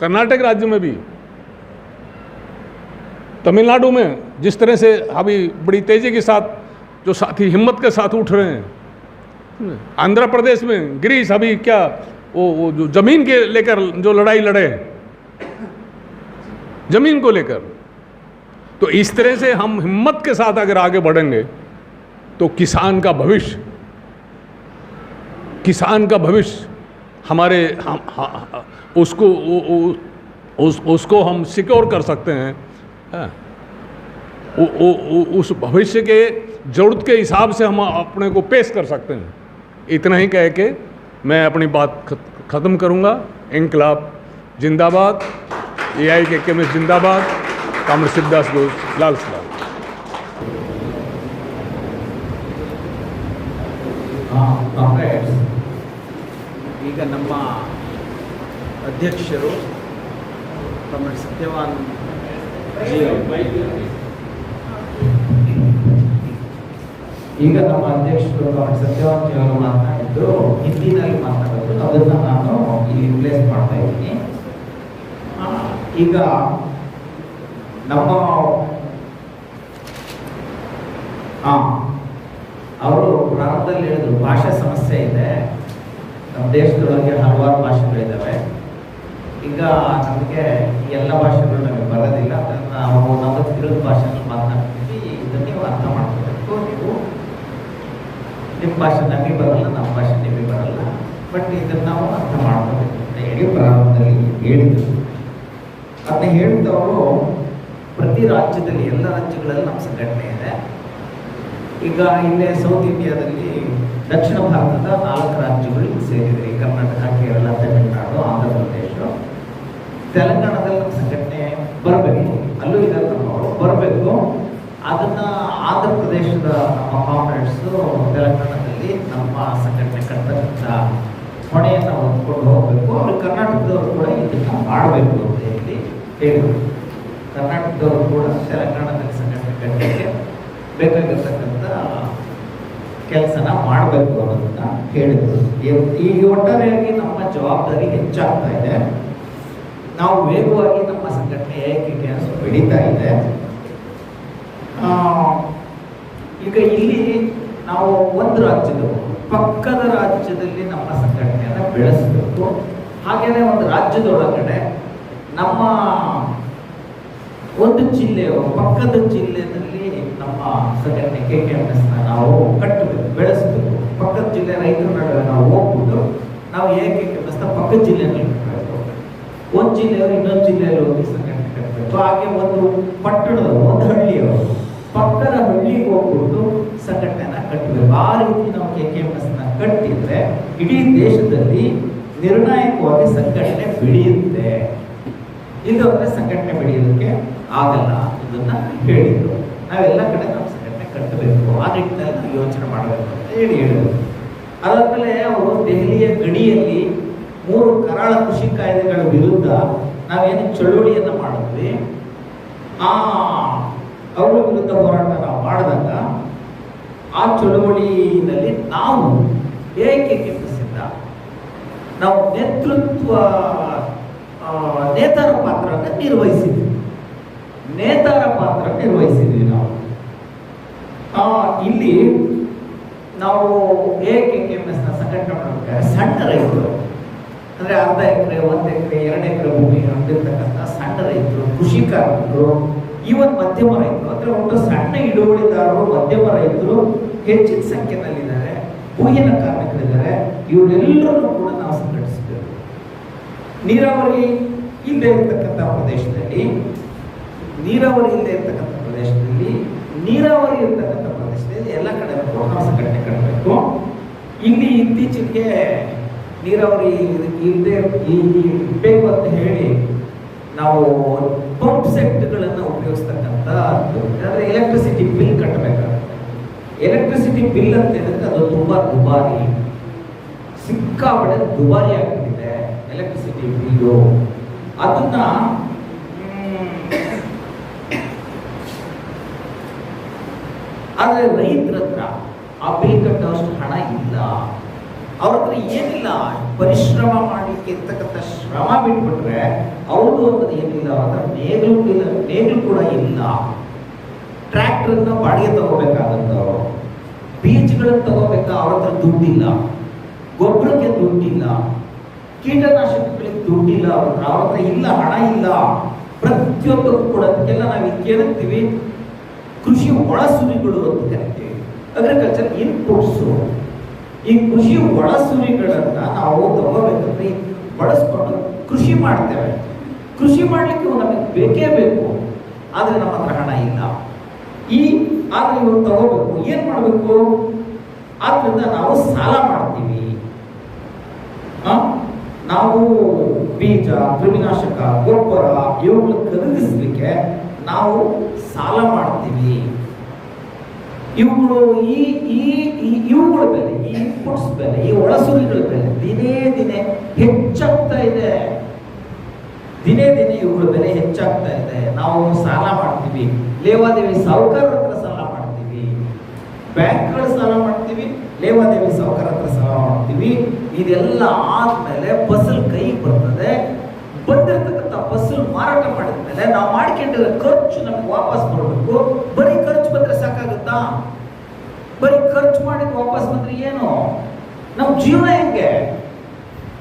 कर्नाटक राज्य में भी, तमिलनाडु में जिस तरह से अभी बड़ी तेजी के साथ जो साथी हिम्मत के साथ उठ रहे हैं, आंध्र प्रदेश में गिरीश अभी क्या वो जो जमीन के लेकर जो लड़ाई लड़े, जमीन को लेकर। तो इस तरह से हम हिम्मत के साथ अगर आगे बढ़ेंगे तो किसान का भविष्य, किसान का भविष्य हमारे उसको हम सिक्योर कर सकते हैं। उस भविष्य के जरूरत के हिसाब से हम अपने को पेश कर सकते हैं। इतना ही कह के मैं अपनी बात ख़त्म करूँगा। इंकलाब जिंदाबाद, एआई के केमिस्ट जिंदाबाद, कामरेड शिवदास घोष, लाल सलाम। ಈಗ ನಮ್ಮ ಅಧ್ಯಕ್ಷರು ಕಾಮರೇಡ್ ಸತ್ಯವಾನ್ ಈಗ ನಮ್ಮ ಅಧ್ಯಕ್ಷರು ಕಾಮರೇಡ್ ಸತ್ಯವಾನ್ ಜಿ ಅವರು ಮಾತನಾಡಿದ್ರು, ಹಿಂದಿನಲ್ಲಿ ಮಾತನಾಡಿದ್ರು, ಅದನ್ನ ನಾನು ಇಲ್ಲಿ ರಿಪ್ಲೇಸ್ ಮಾಡ್ತಾ ಇದ್ದೀನಿ. ಈಗ ನಮ್ಮ ಅವರು ಪ್ರಾರಂಭದಲ್ಲಿ ಹೇಳಿದ್ರು ಭಾಷಾ ಸಮಸ್ಯೆ ಇದೆ, ನಮ್ಮ ದೇಶದೊಳಗೆ ಹಲವಾರು ಭಾಷೆಗಳಿದ್ದಾವೆ. ಈಗ ನಮಗೆ ಎಲ್ಲ ಭಾಷೆಗಳು ನಮಗೆ ಬರೋದಿಲ್ಲ, ಅದನ್ನು ನಾವು ನಮ್ಮ ವಿರೋಧ ಭಾಷೆಯಲ್ಲಿ ಮಾತನಾಡ್ತೀವಿ. ಇದನ್ನು ನೀವು ಅರ್ಥ ಮಾಡ್ಕೋಬೇಕು. ನೀವು ನಿಮ್ಮ ಭಾಷೆ ನಮಗೆ ಬರಲ್ಲ, ನಮ್ಮ ಭಾಷೆ ನಿಮಗೆ ಬರಲ್ಲ, ಬಟ್ ಇದನ್ನು ನಾವು ಅರ್ಥ ಮಾಡ್ಕೋಬೇಕು ಅಂತ ಹೇಳಿ ಪ್ರಾರಂಭದಲ್ಲಿ ಹೇಳಿದರು. ಅದನ್ನ ಹೇಳಿದವರು ಪ್ರತಿ ರಾಜ್ಯದಲ್ಲಿ, ಎಲ್ಲ ರಾಜ್ಯಗಳಲ್ಲಿ ನಮ್ಮ ಸಂಘಟನೆ ಇದೆ. ಈಗ ಇಲ್ಲೇ ಸೌತ್ ಇಂಡಿಯಾದಲ್ಲಿ ದಕ್ಷಿಣ ಭಾರತದ 4 ರಾಜ್ಯಗಳು ಸೇರಿದೆ. ಕರ್ನಾಟಕ, ಕೇರಳ, ತಮಿಳುನಾಡು, ಆಂಧ್ರ ಪ್ರದೇಶ. ತೆಲಂಗಾಣದಲ್ಲಿ ನಮ್ಮ ಸಂಘಟನೆ ಬರಬೇಕು, ಅಲ್ಲೂ ಇದ್ದಾರೆ ನಮ್ಮವರು, ಬರಬೇಕು. ಅದನ್ನ ಆಂಧ್ರ ಪ್ರದೇಶದ ನಮ್ಮ ಕಾಮ್ರೇಡ್ಸು ತೆಲಂಗಾಣದಲ್ಲಿ ನಮ್ಮ ಸಂಘಟನೆ ಕಟ್ಟತಕ್ಕಂಥ ಹೊಣೆಯನ್ನು ಹೊಂದ್ಕೊಂಡು ಹೋಗಬೇಕು. ಅವ್ರು ಕರ್ನಾಟಕದವರು ಕೂಡ ಇದನ್ನು ಮಾಡಬೇಕು ಅಂತ ಹೇಳಿ ಹೇಳಿದರು. ಕರ್ನಾಟಕದವರು ಕೂಡ ತೆಲಂಗಾಣದಲ್ಲಿ ಸಂಘಟನೆ ಕಟ್ಟಲಿಕ್ಕೆ ಬೇಕಾಗಿರ್ತಕ್ಕಂಥ ಕೆಲಸನ ಮಾಡಬೇಕು ಅನ್ನೋದನ್ನ ಹೇಳಿದರು. ಈ ಒಟ್ಟಾರೆಯಾಗಿ ನಮ್ಮ ಜವಾಬ್ದಾರಿ ಹೆಚ್ಚಾಗ್ತಾ ಇದೆ. ನಾವು ವೇಗವಾಗಿ ನಮ್ಮ ಸಂಘಟನೆ ಏಕೈಕೆ ಬೆಳೀತಾ ಇದೆ. ಈಗ ಇಲ್ಲಿ ನಾವು ಒಂದು ರಾಜ್ಯದವರು ಪಕ್ಕದ ರಾಜ್ಯದಲ್ಲಿ ನಮ್ಮ ಸಂಘಟನೆಯನ್ನು ಬೆಳೆಸಬೇಕು. ಹಾಗೇನೆ ಒಂದು ರಾಜ್ಯದೊಳಗಡೆ ನಮ್ಮ ಒಂದು ಜಿಲ್ಲೆಯು ಪಕ್ಕದ ಜಿಲ್ಲೆಯಲ್ಲಿ ನಮ್ಮ ಸಂಘಟನೆ KKMS ನಾವು ಕಟ್ಟಬೇಕು, ಬೆಳೆಸಬೇಕು. ಪಕ್ಕದ ಜಿಲ್ಲೆ ರೈತರ ನಡುವೆ ನಾವು ಹೋಗ್ಬಿಟ್ಟು ನಾವು KKMS ಪಕ್ಕದ ಜಿಲ್ಲೆಯಲ್ಲಿ ಕಟ್ಟಬೇಕು. ಒಂದು ಜಿಲ್ಲೆಯವರು ಇನ್ನೊಂದು ಜಿಲ್ಲೆಯಲ್ಲಿ ಹೋಗಿ ಸಂಘಟನೆ ಕಟ್ಟಬೇಕು. ಹಾಗೆ ಒಂದು ಪಟ್ಟಣದವರು, ಒಂದು ಹಳ್ಳಿಯವರು ಪಕ್ಕದ ಹಳ್ಳಿಗೆ ಹೋಗ್ಬಿಟ್ಟು ಸಂಘಟನೆಯನ್ನ ಕಟ್ಟಬೇಕು. ಆ ರೀತಿ ನಾವು KKMS ಕಟ್ಟಿದ್ರೆ ಇಡೀ ದೇಶದಲ್ಲಿ ನಿರ್ಣಾಯಕವಾಗಿ ಸಂಘಟನೆ ಬೆಳೆಯುತ್ತೆ. ಇಲ್ಲದ್ರೆ ಸಂಘಟನೆ ಬೆಳೆಯೋದಕ್ಕೆ ಆಗಲ್ಲ. ಇದನ್ನ ಹೇಳಿದ್ರು. ನಾವೆಲ್ಲ ಕಡೆ ನಾವು ಸಂಘಟನೆ ಕಟ್ಟಬೇಕು, ಆ ನಿಟ್ಟಿನಲ್ಲಿ ನಾವು ಯೋಚನೆ ಮಾಡಬೇಕು ಅಂತ ಹೇಳಿದರು. ಅದಾದ್ಮೇಲೆ ಅವರು ದೆಹಲಿಯ ಗಡಿಯಲ್ಲಿ 3 ಕರಾಳ ಕೃಷಿ ಕಾಯ್ದೆಗಳ ವಿರುದ್ಧ ನಾವೇನು ಚಳುವಳಿಯನ್ನ ಮಾಡಿದ್ವಿ, ಅವರ ವಿರುದ್ಧ ಹೋರಾಟ ನಾವು ಮಾಡಿದಾಗ ಆ ಚಳುವಳಿಯಲ್ಲಿ ನಾವು KKMSಯಿಂದ ನಾವು ನೇತಾರ ಪಾತ್ರವನ್ನು ನಿರ್ವಹಿಸಿದ್ವಿ ನಾವು. ಇಲ್ಲಿ ನಾವು KKMS ಸಂಘಟನೆ ಮಾಡಬೇಕಾದ್ರೆ ಸಣ್ಣ ರೈತರು, ಅಂದ್ರೆ 1/2 ಎಕರೆ, 1 ಎಕರೆ, 2 ಎಕರೆ ಭೂಮಿ ಹೊಂದಿರತಕ್ಕಂಥ ಸಣ್ಣ ರೈತರು, ಕೃಷಿ ಕಾರ್ಮಿಕರು, ಇವನ್ ಮಧ್ಯಮ ರೈತರು, ಅಂದ್ರೆ ಒಟ್ಟು ಸಣ್ಣ ಹಿಡುವಳಿದಾರರು, ಮಧ್ಯಮ ರೈತರು ಹೆಚ್ಚಿನ ಸಂಖ್ಯೆಯಲ್ಲಿದ್ದಾರೆ. ಭೂಹೀನ ಕಾರ್ಮಿಕರಿದ್ದಾರೆ. ಇವರೆಲ್ಲರೂ ಕೂಡ ನಾವು ಸಂಘಟಿಸಿದ್ದೇವೆ. ನೀರಾವರಿ ಇಲ್ಲದೆ ಇರತಕ್ಕಂಥ ಪ್ರದೇಶದಲ್ಲಿ, ನೀರಾವರಿ ಇರ್ತಕ್ಕಂಥ ಪ್ರದೇಶದಲ್ಲಿ ಎಲ್ಲ ಕಡೆ ನಾವು ಸಂಘಟನೆ ಕಟ್ಟಬೇಕು. ಇಲ್ಲಿ ಇತ್ತೀಚೆಗೆ ನೀರಾವರಿ ಇಲ್ಲದೆ ಬೇಕು ಅಂತ ಹೇಳಿ ನಾವು ಪಂಪ್ ಸೆಟ್ಗಳನ್ನು ಉಪಯೋಗಿಸ್ತಕ್ಕಂಥ, ಅಂದರೆ ಎಲೆಕ್ಟ್ರಿಸಿಟಿ ಬಿಲ್ ಕಟ್ಟಬೇಕಾಗುತ್ತೆ. ಎಲೆಕ್ಟ್ರಿಸಿಟಿ ಬಿಲ್ ಅಂತ ಹೇಳಿದ್ರೆ ಅದು ತುಂಬಾ ದುಬಾರಿ, ಸಿಕ್ಕಾಪಟ್ಟೆ ದುಬಾರಿ ಆಗ್ಬಿಟ್ಟಿದೆ ಎಲೆಕ್ಟ್ರಿಸಿಟಿ ಬಿಲ್ಲು. ಅದನ್ನ ಆದರೆ ರೈತರ ಹತ್ರ ಆ ಬಿಲ್ ಕಟ್ಟೋಷ್ಟು ಹಣ ಇಲ್ಲ. ಅವ್ರ ಹತ್ರ ಏನಿಲ್ಲ, ಪರಿಶ್ರಮ ಮಾಡಲಿಕ್ಕೆ ಇರ್ತಕ್ಕಂಥ ಶ್ರಮ ಬಿಟ್ಬಿಟ್ರೆ ಅವ್ರದ್ದು ಅನ್ನೋದು ಏನಿಲ್ಲ. ಅವ್ರ ಹತ್ರ ನೇಗಿಲು ಕೂಡ ಇಲ್ಲ. ಟ್ರ್ಯಾಕ್ಟರ್ನ ಬಾಡಿಗೆ ತಗೋಬೇಕಾಗತ್ತವರು, ಬೀಜಗಳನ್ನು ತಗೋಬೇಕಾ, ಅವ್ರ ಹತ್ರ ದುಡ್ಡಿಲ್ಲ, ಗೊಬ್ಬರಕ್ಕೆ ದುಡ್ಡಿಲ್ಲ, ಕೀಟನಾಶಕಗಳಿಗೆ ದುಡ್ಡಿಲ್ಲ, ಅವ್ರ ಹತ್ರ ಇಲ್ಲ, ಹಣ ಇಲ್ಲ. ಪ್ರತಿಯೊಬ್ಬರು ಕೂಡ ಅದಕ್ಕೆಲ್ಲ ನಾವು ಕೇಳುತ್ತೀವಿ, ಕೃಷಿ ಒಳಸುರಿಗಳು ಅಂತ ಕರಿತೀವಿ, ಅಗ್ರಿಕಲ್ಚರ್ ಇನ್ಪುಟ್ಸು. ಈ ಕೃಷಿ ಒಳಸುರಿಗಳನ್ನ ನಾವು ತಗೋಬೇಕಂದ್ರೆ ಬಳಸ್ಕೊಂಡು ಕೃಷಿ ಮಾಡ್ತೇವೆ. ಕೃಷಿ ಮಾಡ್ಲಿಕ್ಕೆ ನಮಗೆ ಬೇಕೇ ಬೇಕು, ಆದ್ರೆ ನಮ್ಮ ಹತ್ರ ಹಣ ಇಲ್ಲ. ಆದ್ರೆ ಇವ್ರು ತಗೋಬೇಕು, ಏನ್ ಮಾಡ್ಬೇಕು? ಆದ್ರಿಂದ ನಾವು ಸಾಲ ಮಾಡ್ತೀವಿ. ನಾವು ಬೀಜ, ಕ್ರಿಮಿನಾಶಕ, ಗೊಬ್ಬರ ಇವುಗಳು ಖರೀದಿಸ್ಲಿಕ್ಕೆ ನಾವು ಸಾಲ ಮಾಡ್ತೀವಿ. ಇವುಗಳು ಇವುಗಳ ಬೆಲೆ, ಈ ಇನ್ಪುಟ್ಸ್ ಬೆಲೆ, ಈ ಒಳಸುರಿಗಳ ಬೆಲೆ ದಿನೇ ಹೆಚ್ಚಾಗ್ತಾ ಇದೆ. ಇವುಗಳ ಬೆಲೆ ಹೆಚ್ಚಾಗ್ತಾ ಇದೆ. ನಾವು ಸಾಲ ಮಾಡ್ತೀವಿ, ಲೇವಾದೇವಿ ಸಾಹುಕಾರರ ಹತ್ರ ಸಾಲ ಮಾಡ್ತೀವಿ, ಬ್ಯಾಂಕ್ಗಳ ಸಾಲ ಮಾಡ್ತೀವಿ, ಲೇವಾದೇವಿ ಸಾಹುಕಾರ ಹತ್ರ ಸಾಲ ಮಾಡ್ತೀವಿ. ಇದೆಲ್ಲ ಆದ್ಮೇಲೆ ಫಸಲ್ ಕೈಗೆ ಬರ್ತದೆ. ಬಂದಿರತಕ್ಕಂಥ ಫಸಲ್ ಮಾರಾಟ ಮಾಡಿದ ಮೇಲೆ ನಾವು ಮಾಡ್ಕೊಂಡಿರೋ ಖರ್ಚು ನಮ್ಗೆ ವಾಪಸ್ ಬರಬೇಕು. ಬರೀ ಖರ್ಚು ಬಂದ್ರೆ ಸಾಕಾಗುತ್ತಾ? ಬರೀ ಖರ್ಚು ಮಾಡಿದ್ ವಾಪಸ್ ಬಂದ್ರೆ ಏನು? ನಮ್ಮ ಜೀವನ ಹೆಂಗೆ?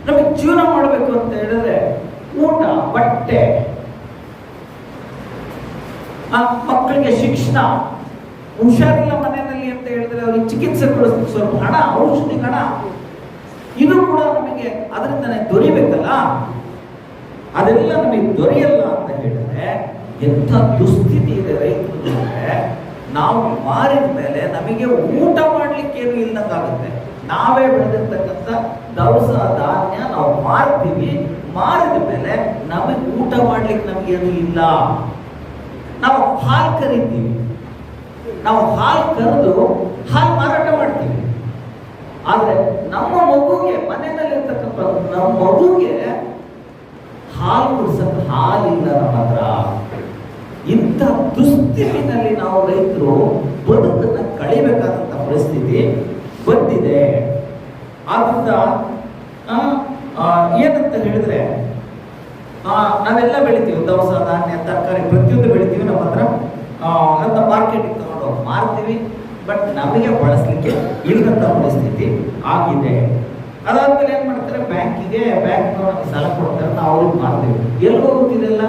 ನಮಗೆ ಜೀವನ ಮಾಡಬೇಕು ಅಂತ ಹೇಳಿದ್ರೆ ಊಟ, ಬಟ್ಟೆ, ಮಕ್ಕಳಿಗೆ ಶಿಕ್ಷಣ, ಹುಷಾರಿಲ್ಲ ಮನೆಯಲ್ಲಿ ಅಂತ ಹೇಳಿದ್ರೆ ಅವ್ರಿಗೆ ಚಿಕಿತ್ಸೆ ಕೊಡಿಸ್ಲಿಕ್ಕೆ ಸ್ವಲ್ಪ ಹಣ, ಔಷಧಿ ಹಣ, ಇದು ಕೂಡ ನಮಗೆ ಅದರಿಂದನೇ ದೊರಿಬೇಕಲ್ಲ. ಅದೆಲ್ಲ ನಮಗೆ ದೊರೆಯಲ್ಲ ಅಂತ ಹೇಳಿದ್ರೆ ಎಂಥ ದುಸ್ಥಿತಿ ಇದೆ ರೈತರು. ನಾವು ಮಾರಿದ ಮೇಲೆ ನಮಗೆ ಊಟ ಮಾಡ್ಲಿಕ್ಕೇನು ಇಲ್ಲದಂಗಾಗುತ್ತೆ. ನಾವೇ ಬೆಳೆದಿರ್ತಕ್ಕಂಥ ದವಸ ಧಾನ್ಯ ನಾವು ಮಾರ್ತೀವಿ, ಮಾರಿದ ಮೇಲೆ ನಮಗೆ ಊಟ ಮಾಡ್ಲಿಕ್ಕೆ ನಮಗೇನು ಇಲ್ಲ. ನಾವು ಹಾಲು ಕರಿತೀವಿ, ನಾವು ಹಾಲು ಕರೆದು ಹಾಲು ಮಾರಾಟ ಮಾಡ್ತೀವಿ. ಆದ್ರೆ ನಮ್ಮ ಮಗುಗೆ, ಮನೆಯಲ್ಲಿರ್ತಕ್ಕಂಥ ನಮ್ಮ ಮಗುಗೆ ಹಾಲು ಕುಡಿಸಕ್ಕೆ ಹಾಲಿಲ್ಲ ನಮ್ಮ ಹತ್ರ. ಇಂಥ ದುಸ್ಥಿತಿನಲ್ಲಿ ನಾವು ರೈತರು ಬದುಕನ್ನ ಕಳಿಬೇಕಾದಂತ ಪರಿಸ್ಥಿತಿ ಬಂದಿದೆ. ಆದ್ರಿಂದ ಏನಂತ ಹೇಳಿದ್ರೆ, ನಾವೆಲ್ಲ ಬೆಳಿತೀವಿ, ದವಸ ಧಾನ್ಯ ತರಕಾರಿ ಪ್ರತಿಯೊಂದು ಬೆಳಿತೀವಿ. ನಮ್ಮ ಹತ್ರ ಅಂತ ಮಾರ್ಕೆಟಿಗೆ ತಗೊಂಡು ಮಾರ್ತೀವಿ, ಬಟ್ ನಮಗೆ ಬಳಸಲಿಕ್ಕೆ ಇಲ್ಲದಂತ ಪರಿಸ್ಥಿತಿ ಆಗಿದೆ. ಅದಾದ್ಮೇಲೆ ಏನ್ ಮಾಡ್ತಾರೆ, ಬ್ಯಾಂಕ್ ನಮಗೆ ಸಾಲ ಕೊಡ್ತಾರೆ, ನಾವು ಅವ್ರಿಗೆ ಮಾಡ್ತೀವಿ. ಎಲ್ಲಿ ಹೋಗುತ್ತಿದೆಲ್ಲ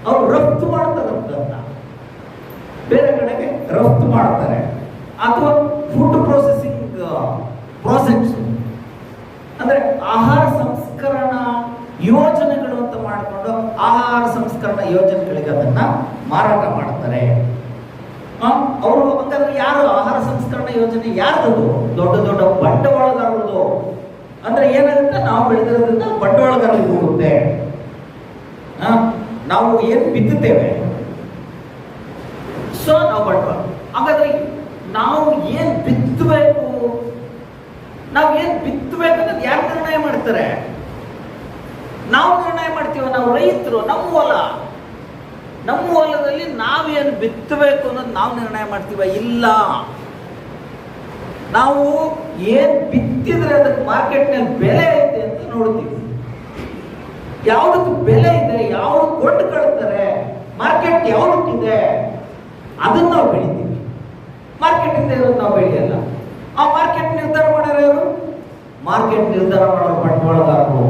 ಅವ್ರು ರಫ್ತು ಮಾಡ್ತಾರಂತ, ಬೇರೆ ಕಡೆಗೆ ರಫ್ತು ಮಾಡ್ತಾರೆ. ಅಥವಾ ಫುಡ್ ಪ್ರೊಸೆಸಿಂಗ್ ಪ್ರಾಜೆಕ್ಟ್ಸ್ ಅಂದ್ರೆ ಆಹಾರ ಸಂಸ್ಕರಣಾ ಯೋಜನೆಗಳು ಅಂತ ಮಾಡಿಕೊಂಡು ಆಹಾರ ಸಂಸ್ಕರಣಾ ಯೋಜನೆಗಳಿಗೆ ಅದನ್ನ ಮಾರಾಟ ಮಾಡ್ತಾರೆ. ಅವರು ಹಂಗಾದ್ರೆ ಯಾರು ಆಹಾರ ಸಂಸ್ಕರಣಾ ಯೋಜನೆ ಯಾರದು? ದೊಡ್ಡ ದೊಡ್ಡ ಬಂಡವಾಳಗಾರರದು. ಅಂದ್ರೆ ಏನಾಗುತ್ತೆ, ನಾವು ಬೆಳೆದಿರೋದ್ರಿಂದ ಬಂಡವಾಳಗಾರರಿಗೆ ಹೋಗುತ್ತೆ. ನಾವು ಏನ್ ಬಿತ್ತುತ್ತೇವೆ, ಸೊ ನಾವು ಬಂಡವಾಳ. ಹಾಗಾದ್ರೆ ನಾವು ಏನ್ ಬಿತ್ತಬೇಕು, ನಾವು ಏನ್ ಬಿತ್ತಬೇಕನ್ನೋದು ಯಾರು ನಿರ್ಣಯ ಮಾಡ್ತಾರೆ? ನಾವು ನಿರ್ಣಯ ಮಾಡ್ತೀವ? ನಾವು ರೈತರು, ನಮ್ಮ ಹೊಲದಲ್ಲಿ ನಾವೇನು ಬಿತ್ತಬೇಕು ಅನ್ನೋದು ನಾವು ನಿರ್ಣಯ ಮಾಡ್ತೀವ? ಇಲ್ಲ. ನಾವು ಏನ್ ಬಿತ್ತಿದ್ರೆ ಅದಕ್ಕೆ ಮಾರ್ಕೆಟ್ನಲ್ಲಿ ಬೆಲೆ ಐತೆ ಅಂತ ನೋಡ್ತೀವಿ. ಯಾವುದಕ್ಕೆ ಬೆಲೆ ಇದೆ, ಯಾವ್ದು ಕೊಂಡುಕೊಳ್ತಾರೆ, ಮಾರ್ಕೆಟ್ ಯಾವುದಕ್ಕಿದೆ ಅದನ್ನ ನಾವು ಬೆಳಿತೀವಿ. ಮಾರ್ಕೆಟ್ ಇಂದ ಇರೋದು ನಾವು ಬೆಳೆಯಲ್ಲ. ಆ ಮಾರ್ಕೆಟ್ ನಿರ್ಧಾರ ಮಾಡೋರು ಯಾರು? ಮಾರ್ಕೆಟ್ ನಿರ್ಧಾರ ಮಾಡೋ ಬಂಡವಾಳಗಾರರು.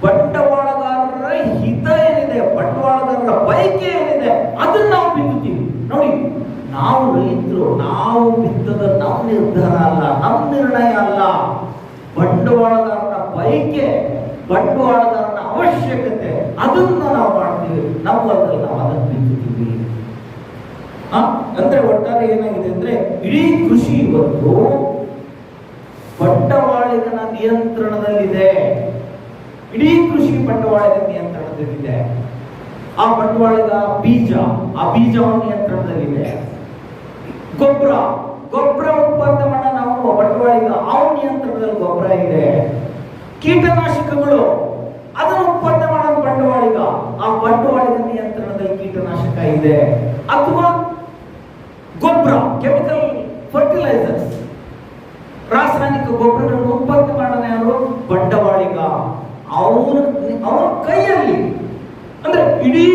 ಬಂಡವಾಳಗಾರರ ಹಿತ ಏನಿದೆ, ಬಂಡವಾಳಗಾರರ ಬಯಕೆ ಏನಿದೆ, ಅದನ್ನ ನಾವು ಬಿತ್ತುತ್ತೀವಿ. ನೋಡಿ, ನಾವು ರೈತರು, ನಾವು ಬಿತ್ತದ ನಮ್ಮ ನಿರ್ಧಾರ ಅಲ್ಲ, ನಮ್ಮ ನಿರ್ಣಯ ಅಲ್ಲ. ಬಂಡವಾಳಗಾರನ ಬಯಕೆ, ಬಂಡವಾಳಗಾರನ ಅವಶ್ಯಕತೆ, ಅದನ್ನ ನಾವು ಮಾಡ್ತೀವಿ. ನಮ್ಮ ಹೊಲದಲ್ಲಿ ನಾವು ಅದನ್ನು ಬಿತ್ತುತ್ತೀವಿ. ಅಂದ್ರೆ ಒಟ್ಟಾರೆ ಏನಾಗಿದೆ ಅಂದ್ರೆ, ಇಡೀ ಕೃಷಿ ಇವತ್ತು ಬಂಡವಾಳಿಗನ ನಿಯಂತ್ರಣದಲ್ಲಿದೆ. ಇಡೀ ಕೃಷಿ ಬಂಡವಾಳದ ನಿಯಂತ್ರಣದಲ್ಲಿದೆ. ಆ ಬಂಡವಾಳದ ಬೀಜ, ಆ ಬೀಜವನ್ನು ನಿಯಂತ್ರಣದಲ್ಲಿದೆ. ಗೊಬ್ಬರ ಉತ್ಪಾದನೆ ಮಾಡ ನಾವು ಬಂಡವಾಳಿಗ, ಅವನ ನಿಯಂತ್ರಣದಲ್ಲಿ ಗೊಬ್ಬರ ಇದೆ. ಕೀಟನಾಶಕಗಳು, ಅದನ್ನು ಉತ್ಪಾದನೆ ಮಾಡೋದು ಬಂಡವಾಳಿಗ, ಆ ಬಂಡವಾಳಿಗ ನಿಯಂತ್ರಣದಲ್ಲಿ ಕೀಟನಾಶಕ ಇದೆ. ಅಥವಾ ಗೊಬ್ಬರ, ಕೆಮಿಕಲ್ ಫರ್ಟಿಲೈಸರ್ಸ್, ರಾಸಾಯನಿಕ ಗೊಬ್ಬರಗಳನ್ನು ಉತ್ಪತ್ತಿ ಮಾಡೋದು ಯಾರು? ಬಂಡವಾಳಿಗ. ಅವನ ಕೈಯಲ್ಲಿ. ಅಂದ್ರೆ ಇಡೀ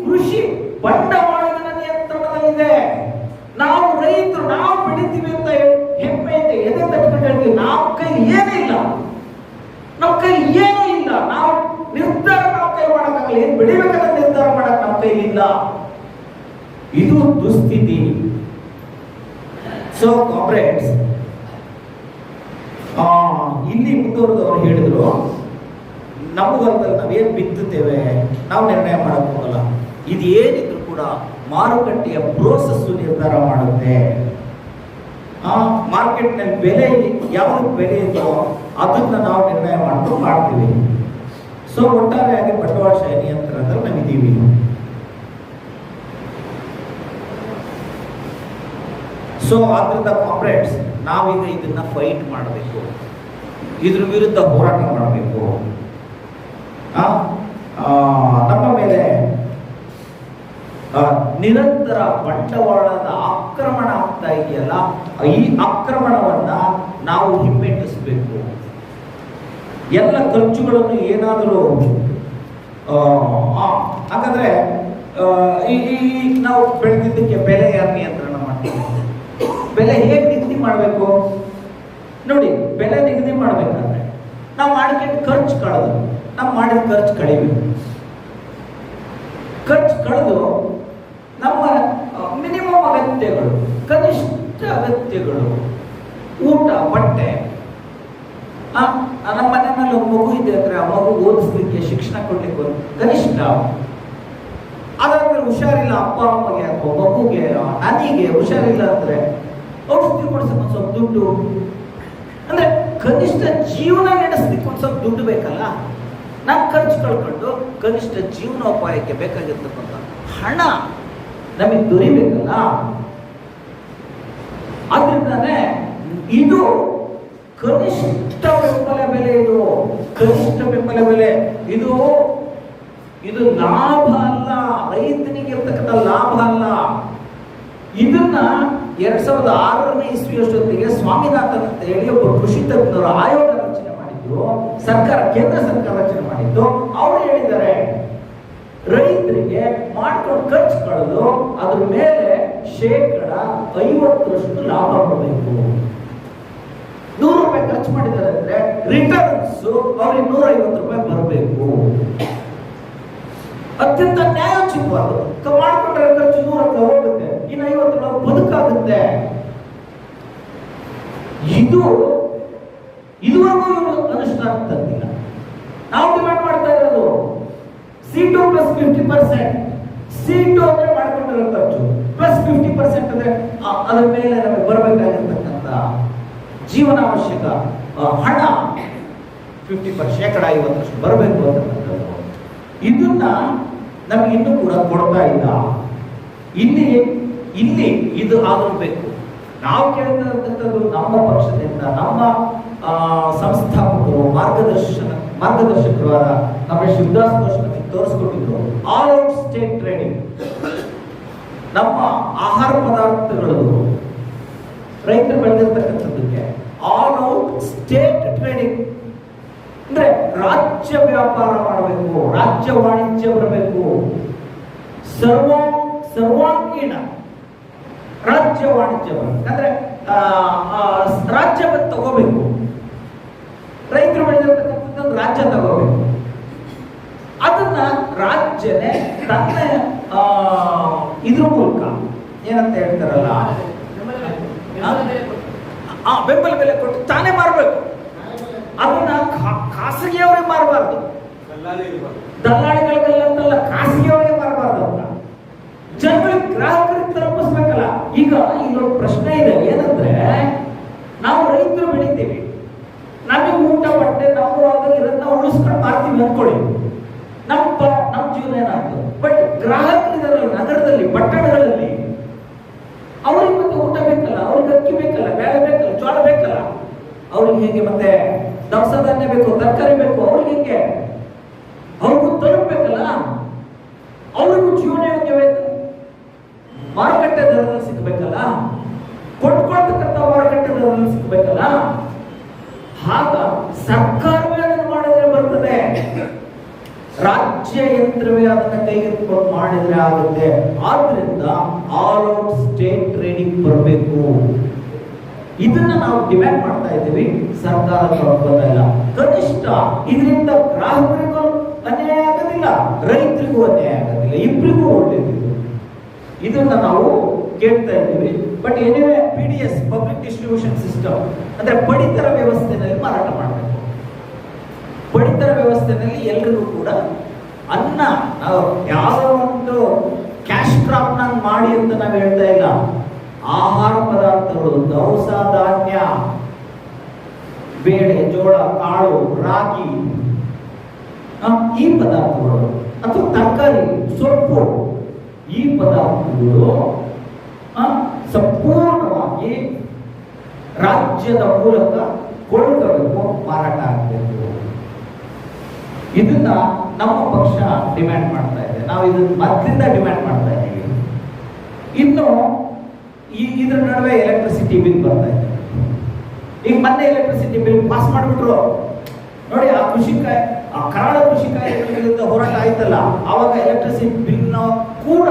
ಕೃಷಿ ಬಂಡವಾಳಿಗನ ನಿಯಂತ್ರಣದಲ್ಲಿದೆ. ನಾವು ರೈತರು, ನಾವು ಬೆಳಿತೀವಿ ಅಂತ ಹೆಮ್ಮೆಯಿಂದ ಎದೆ ತಟ್ಕೊಂಡು ಹೇಳ್ತೀವಿ. ನಮ್ಮ ಕೈ ಏನೂ ಇಲ್ಲ, ನಮ್ಮ ಕೈ ಏನೂ ಇಲ್ಲ. ನಾವು ನಿರ್ಧಾರ ನಮ್ಮ ಕೈ ಮಾಡೋಕ್ಕಾಗಲ್ಲ. ಏನ್ ಬೆಳಿಬೇಕಂತ ನಿರ್ಧಾರ ಮಾಡಕ್ ನಮ್ಮ ಕೈಲಿ ಇಲ್ಲ. ಇದು ದುಸ್ಥಿತಿ. ಸೊ ಕಾಮ್ರೇಡ್ಸ್, ಇಲ್ಲಿ ಮುಂದುವರೆದವರು ಹೇಳಿದ್ರು, ನಮ್ಮ ಹೊಲದಲ್ಲಿ ನಾವೇನು ಬಿತ್ತುತ್ತೇವೆ ನಾವು ನಿರ್ಣಯ ಮಾಡಕ್ ಹೋಗಲ್ಲ. ಇದು ಏನಿದ್ರು ಕೂಡ ಮಾರುಕಟ್ಟೆಯ ಪ್ರೋಸೆಸ್ ನಿರ್ಧಾರ ಮಾಡುತ್ತೆ. ಮಾರ್ಕೆಟ್ನಲ್ಲಿ ಬೆಲೆ ಯಾವ್ದು ಬೆಲೆ ಇದೆಯೋ ಅದನ್ನ ನಾವು ನಿರ್ಣಯ ಮಾಡ್ತೀವಿ. ಸೊ ಒಟ್ಟಾರೆಯಾಗಿ ಬಂಡವಾಳಶಾಹಿ ನಿಯಂತ್ರಣದಲ್ಲಿ ನಾವಿದ್ದೀವಿ. ಸೊ ಆದ್ರಿಂದ ಕಾಮ್ರೇಡ್ಸ್, ನಾವೀಗ ಇದನ್ನ ಫೈಟ್ ಮಾಡಬೇಕು, ಇದ್ರ ವಿರುದ್ಧ ಹೋರಾಟ ಮಾಡಬೇಕು. ನಮ್ಮ ಮೇಲೆ ನಿರಂತರ ಬಂಡವಾಳದ ಆಕ್ರಮಣ ಆಗ್ತಾ ಇದೆಯಲ್ಲ, ಈ ಆಕ್ರಮಣವನ್ನ ನಾವು ಹಿಮ್ಮೆಟ್ಟಿಸಬೇಕು. ಎಲ್ಲ ಖರ್ಚುಗಳನ್ನು ಏನಾದರೂ ಹಾಗಾದ್ರೆ ನಾವು ಬೆಳೆದಿದ್ದಕ್ಕೆ ಬೆಲೆ ಯಾರು ನಿಯಂತ್ರಣ ಮಾಡ್ತೀವಿ? ಬೆಲೆ ಹೇಗೆ ನಿಗದಿ ಮಾಡಬೇಕು ನೋಡಿ. ಬೆಲೆ ನಿಗದಿ ಮಾಡ್ಬೇಕಾದ್ರೆ ನಾವು ಮಾಡಿಕೊಂಡು ಖರ್ಚು ಕಳೆದು, ನಾವು ಮಾಡಿದ ಖರ್ಚು ಕಡಿಬೇಕು. ಖರ್ಚು ಕಳೆದು ನಮ್ಮ ಮಿನಿಮಮ್ ಅಗತ್ಯಗಳು, ಕನಿಷ್ಠ ಅಗತ್ಯಗಳು, ಊಟ, ಬಟ್ಟೆ. ನಮ್ಮ ಮನೆಯಲ್ಲಿ ಒಂದು ಮಗು ಇದೆ ಅಂದ್ರೆ ಆ ಮಗು ಓದಿಸ್ಲಿಕ್ಕೆ, ಶಿಕ್ಷಣ ಕೊಡ್ಲಿಕ್ಕೆ ಕನಿಷ್ಠ. ಅದಾದ್ಮೇಲೆ ಹುಷಾರಿಲ್ಲ, ಅಪ್ಪ ಅಮ್ಮಗೆ ಅಥವಾ ಮಗುಗೆ ನನಗೆ ಹುಷಾರಿಲ್ಲ ಅಂದ್ರೆ ಔಷಧಿ ಕೊಡ್ಸಕ್ಕೆ ಒಂದು ಸ್ವಲ್ಪ ದುಡ್ಡು, ಅಂದ್ರೆ ಕನಿಷ್ಠ ಜೀವನ ನಡೆಸಲಿಕ್ಕೆ ಒಂದು ಸ್ವಲ್ಪ ದುಡ್ಡು ಬೇಕಲ್ಲ. ನಾವು ಖರ್ಚು ಕಳ್ಕೊಂಡು ಕನಿಷ್ಠ ಜೀವನೋಪಾಯಕ್ಕೆ ಬೇಕಾಗಿರ್ತಕ್ಕಂಥ ಹಣ ನಮಗೆ ದೊರಿಬೇಕಲ್ಲ. ಆದ್ರಿಂದಾನೆ ಇದು ಕನಿಷ್ಠ ಬೆಂಬಲ ಬೆಲೆ, ಇದು ಕನಿಷ್ಠ ಬೆಂಬಲ ಬೆಲೆ, ಇದು ಲಾಭ ಅಲ್ಲ, ರೈತನಿಗೆ ಇರ್ತಕ್ಕಂಥ ಲಾಭ ಅಲ್ಲ. ಇದನ್ನ 2006ನೇ ಇಸ್ವಿಯಷ್ಟೊತ್ತಿಗೆ ಸ್ವಾಮಿನಾಥನ್ ಅಂತ ಹೇಳಿ ಒಬ್ಬ ಕೃಷಿ ತಜ್ಞರು ಆಯೋಗ ರಚನೆ ಮಾಡಿದ್ರು, ಕೇಂದ್ರ ಸರ್ಕಾರ ರಚನೆ ಮಾಡಿದ್ದು. ಅವರು ಹೇಳಿದ್ದಾರೆ ರೈತರಿಗೆ ಮಾಡ್ಕೊಂಡು ಖರ್ಚು ಕಳೆದು ಅದ್ರ ಮೇಲೆ 50% ಲಾಭ ಬರಬೇಕು. 100 ರೂಪಾಯಿ ಖರ್ಚು ಮಾಡಿದ್ದಾರೆ ಅಂದ್ರೆ ರಿಟರ್ನ್ಸ್ ಅವ್ರಿಗೆ 150 ರೂಪಾಯಿ ಬರಬೇಕು. ಅತ್ಯಂತ ನ್ಯಾಯೋಚಿತವಾದ ಮಾಡ್ಕೊಂಡ್ರೆ ಖರ್ಚು 100 ರೂಪಾಯಿ ಹೋಗುತ್ತೆ, ಇನ್ನು 50 ರೂಪಾಯಿ ಬದುಕಾಗುತ್ತೆ. ಇದುವರೆಗೂ ಅನುಷ್ಠಾನ ತಂದಿಲ್ಲ. ನಾವು ಡಿಮ್ಯಾಂಡ್ ಮಾಡ್ತಾ ಇರೋದು C2 + 50%. C2 ಅಂದ್ರೆ ಮಾಡ್ಕೊಂಡಿರೋ ಖರ್ಚು ಪ್ಲಸ್ 50% ಅಂದ್ರೆ ಅದ್ರ ಮೇಲೆ ನಮಗೆ ಬರಬೇಕಾಗಿರ್ತಕ್ಕಂಥ ಜೀವನಾವಶ್ಯಕ ಹಣ 50% 50% ಬರಬೇಕು ಅಂತಕ್ಕಂಥದ್ದು. ಇದನ್ನ ನಮಗೆ ಇನ್ನೂ ಕೂಡ ಕೊಡ್ತಾ ಇಲ್ಲ. ಇಲ್ಲಿ ಇದು ಆಗಬೇಕು. ನಾವು ಕೇಳಿರ್ತಕ್ಕಂಥದ್ದು ನಮ್ಮ ಪಕ್ಷದಿಂದ, ನಮ್ಮ ಸಂಸ್ಥಾಪಕರು, ಮಾರ್ಗದರ್ಶಕರಾದ ನಮ್ಮ ಶಿವದಾಸ್ ಘೋಷ್ ನಮಗೆ ತೋರಿಸ್ಕೊಟ್ಟಿದ್ರು. ಆಲ್ ಔಟ್ ಸ್ಟೇಟ್ ಟ್ರೇಡಿಂಗ್, ನಮ್ಮ ಆಹಾರ ಪದಾರ್ಥಗಳು ರೈತರು ಬೆಳೆದಿರ್ತಕ್ಕಂಥದ್ದಕ್ಕೆ ಆಲ್ ಔಟ್ ಸ್ಟೇಟ್ ಟ್ರೇಡಿಂಗ್ ಅಂದ್ರೆ ರಾಜ್ಯ ವ್ಯಾಪಾರ ಮಾಡಬೇಕು, ರಾಜ್ಯ ವಾಣಿಜ್ಯ ಬರಬೇಕು, ಸರ್ವಾಂಗೀಣ ರಾಜ್ಯ ವಾಣಿಜ್ಯ ಬರಬೇಕು. ಅಂದ್ರೆ ರಾಜ್ಯ ತಗೋಬೇಕು, ರೈತರು ಬೆಳೆದಿರ್ತಕ್ಕಂಥದ್ದು ರಾಜ್ಯ ತಗೋಬೇಕು. ಅದನ್ನ ರಾಜ್ಯನೇ ತನ್ನ ಇದ್ರ ಮೂಲಕ ಏನಂತ ಹೇಳ್ತಾರಲ್ಲ, ಬೆಂಬಲ ಬೆಲೆ ಕೊಟ್ಟು ತಾನೇ ಮಾರಬೇಕು. ಅದನ್ನ ಖಾಸಗಿಯವರೇ ಮಾರಬಾರ್ದು, ದಲ್ಲಾಳಿಗಳಿಗೆಲ್ಲಂತಲ್ಲ, ಖಾಸಗಿಯವರೇ ಮಾರಬಾರ್ದು. ಅಂತ ಜನಗಳಿಗೆ ಗ್ರಾಹಕರಿಗೆ ತಲುಪಿಸ್ಬೇಕಲ್ಲ. ಈಗ ಇಲ್ಲೊಂದು ಪ್ರಶ್ನೆ ಇದೆ, ಏನಂದ್ರೆ ನಾವು ರೈತರು ಬೆಳಿತೀವಿ, ನಮಗೆ ಊಟ ಬಟ್ಟೆ ನಾವು ಇರೋದನ್ನ ಉಳಿಸ್ಕೊಂಡು ಮಾರ್ತೀವಿ ಅಂದ್ಕೊಳ್ಳಿ, ನಮ್ಮ ಜೀವನ ಏನಾಗ್ತದೆ. ಬಟ್ ಗ್ರಾಹಕರಿದಾರಲ್ಲ ನಗರದಲ್ಲಿ, ಪಟ್ಟಣಗಳಲ್ಲಿ, ಅವ್ರಿಗೆ ಮತ್ತೆ ಊಟ ಬೇಕಲ್ಲ, ಅವ್ರಿಗೆ ಅಕ್ಕಿ ಬೇಕಲ್ಲ, ಬೇಳೆ ಬೇಕಲ್ಲ, ಜೋಳ ಬೇಕಲ್ಲ, ಅವ್ರಿಗೆ ಹೇಗೆ ಮತ್ತೆ ದವಸ ಧಾನ್ಯ ಬೇಕು, ತರಕಾರಿ ಬೇಕು, ಅವ್ರಿಗೆ ಹೇಗೆ ಅವ್ರಿಗೂ ತಲುಪಬೇಕಲ್ಲ. ಅವ್ರಿಗೂ ಜೀವನ ಯೋಗ್ಯವೇ ಮಾರುಕಟ್ಟೆ ದರದಲ್ಲಿ ಸಿಗ್ಬೇಕಲ್ಲ, ಕೊಟ್ಕೊಳ್ತಕ್ಕಂಥ ಮಾರುಕಟ್ಟೆ ದರದಲ್ಲಿ ಸಿಗ್ಬೇಕಲ್ಲ. ಆಗ ಸರ್ಕಾರವೇ ಅದನ್ನು ಮಾಡಿದ್ರೆ ಬರ್ತದೆ, ರಾಜ್ಯ ಯಂತ್ರವೇ ಅದನ್ನ ಕೈಗೆತ್ತಿಕೊಂಡು ಮಾಡಿದ್ರೆ ಆಗುತ್ತೆ. ಆದ್ರಿಂದ ಆಲ್ ಔಟ್ ಸ್ಟೇಟ್ ಟ್ರೇಡಿಂಗ್ ಬರಬೇಕು. ಇದನ್ನ ನಾವು ಡಿಮ್ಯಾಂಡ್ ಮಾಡ್ತಾ ಇದ್ದೀವಿ. ಸರ್ಕಾರ ಒಪ್ಪೋದಿಲ್ಲ ಇಲ್ಲ. ಕನಿಷ್ಠ ಇದರಿಂದ ಗ್ರಾಹಕರಿಗೂ ಅನ್ಯಾಯ ಆಗೋದಿಲ್ಲ, ರೈತರಿಗೂ ಅನ್ಯಾಯ ಆಗೋದಿಲ್ಲ, ಇಬ್ಬರಿಗೂ ಒಳ್ಳೆಯದು. ಇದನ್ನ ನಾವು ಕೇಳ್ತಾ ಇದ್ದೀವಿ. But anyway PDS public distribution system ಅಂದ್ರೆ ಪಡಿತರ ವ್ಯವಸ್ಥೆಯಲ್ಲಿ ಮಾರಾಟ ಮಾಡಬೇಕು. ಪಡಿತರ ವ್ಯವಸ್ಥೆಯಲ್ಲಿ ಎಲ್ರಿಗೂ ಕೂಡ ಅನ್ನ, ನಾವು ಯಾವುದೋ ಒಂದು ಕ್ಯಾಶ್ ಕ್ರಾಪ್ ಮಾಡಿ ಅಂತ ನಾವು ಹೇಳ್ತಾ ಇಲ್ಲ. ಆಹಾರ ಪದಾರ್ಥಗಳು, ದವಸ ಧಾನ್ಯ, ಬೇಳೆ, ಜೋಳ, ಕಾಳು, ರಾಗಿ, ಈ ಪದಾರ್ಥಗಳು ಅಥವಾ ತರಕಾರಿ, ಸೊಪ್ಪು, ಈ ಪದಾರ್ಥಗಳು ಸಂಪೂರ್ಣವಾಗಿ ರಾಜ್ಯದ ಮೂಲಕ ಕೊಳ್ಳಬೇಕು, ಮಾರಾಟ ಆಗಬೇಕು. ಇದನ್ನ ನಮ್ಮ ಪಕ್ಷ ಡಿಮ್ಯಾಂಡ್ ಮಾಡ್ತಾ ಇದೆ. ನಾವು ಇದನ್ನ ಮೊದಲಿಂದ ಡಿಮ್ಯಾಂಡ್ ಮಾಡ್ತಾ ಇದ್ದೀವಿ. ಇನ್ನು ಇದ್ರ ನಡುವೆ ಎಲೆಕ್ಟ್ರಿಸಿಟಿ ಬಿಲ್ ಬರ್ತಾ ಇದೆ. ಈಗ ಮೊನ್ನೆ ಎಲೆಕ್ಟ್ರಿಸಿಟಿ ಬಿಲ್ ಪಾಸ್ ಮಾಡಿಬಿಟ್ರು ನೋಡಿ. ಆ ಕರಾಳ ಕೃಷಿ ಕಾಯ್ದೆ ವಿರುದ್ಧ ಹೋರಾಟ ಆಯ್ತಲ್ಲ, ಆವಾಗ ಎಲೆಕ್ಟ್ರಿಸಿಟಿ ಬಿಲ್ ಕೂಡ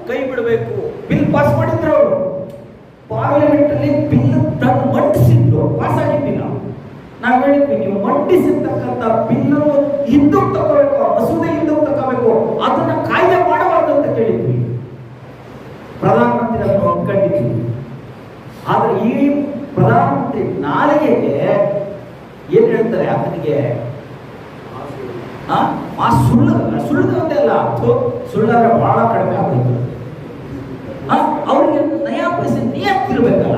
ಕೈ ಬಿಡಬೇಕು ಬಿಲ್ ಪಾಸ್ ಮಾಡಿದ್ರು ಅವರು. ಪಾರ್ಲಿಮೆಂಟ್ ಅಲ್ಲಿ ಬಿಲ್ ತಂದು ಮಂಡಿಸಿದ್ರು, ಪಾಸ್ ಆಗಿದ್ದಿಲ್ಲ. ನಾವು ಹೇಳಿದ್ವಿ, ನೀವು ಮಂಡಿಸಿರ್ತಕ್ಕಂಥ ಬಿಲ್ ಹಿಂದಕ್ಕೆ ತಗೋಬೇಕು, ಮಸೂದೆ ಹಿಂದಕ್ಕೆ ತಗೋಬೇಕು, ಅದನ್ನ ಕಾಯ್ದೆ ಮಾಡಬಾರ್ದು ಅಂತ ಕೇಳಿದ್ವಿ. ಪ್ರಧಾನಮಂತ್ರಿ ಅದನ್ನು ಒಪ್ಕೊಂಡಿದ್ವಿ. ಆದ್ರೆ ಈ ಪ್ರಧಾನಮಂತ್ರಿ ನಾಲಿಗೆಗೆ ಏನ್ ಹೇಳ್ತಾರೆ, ಆತನಿಗೆ ಸುಳ್ಳು ಅಂತೆಲ್ಲ ಸುಳ್ಳಾದ್ರೆ ಬಹಳ ಕಡಿಮೆ ಆಗೋಯ್ತು. ಅವ್ರಿಗೆ ನಯಾ ಪೈಸೆ ನಿಯತ್ತಿರ್ಬೇಕಲ್ಲ,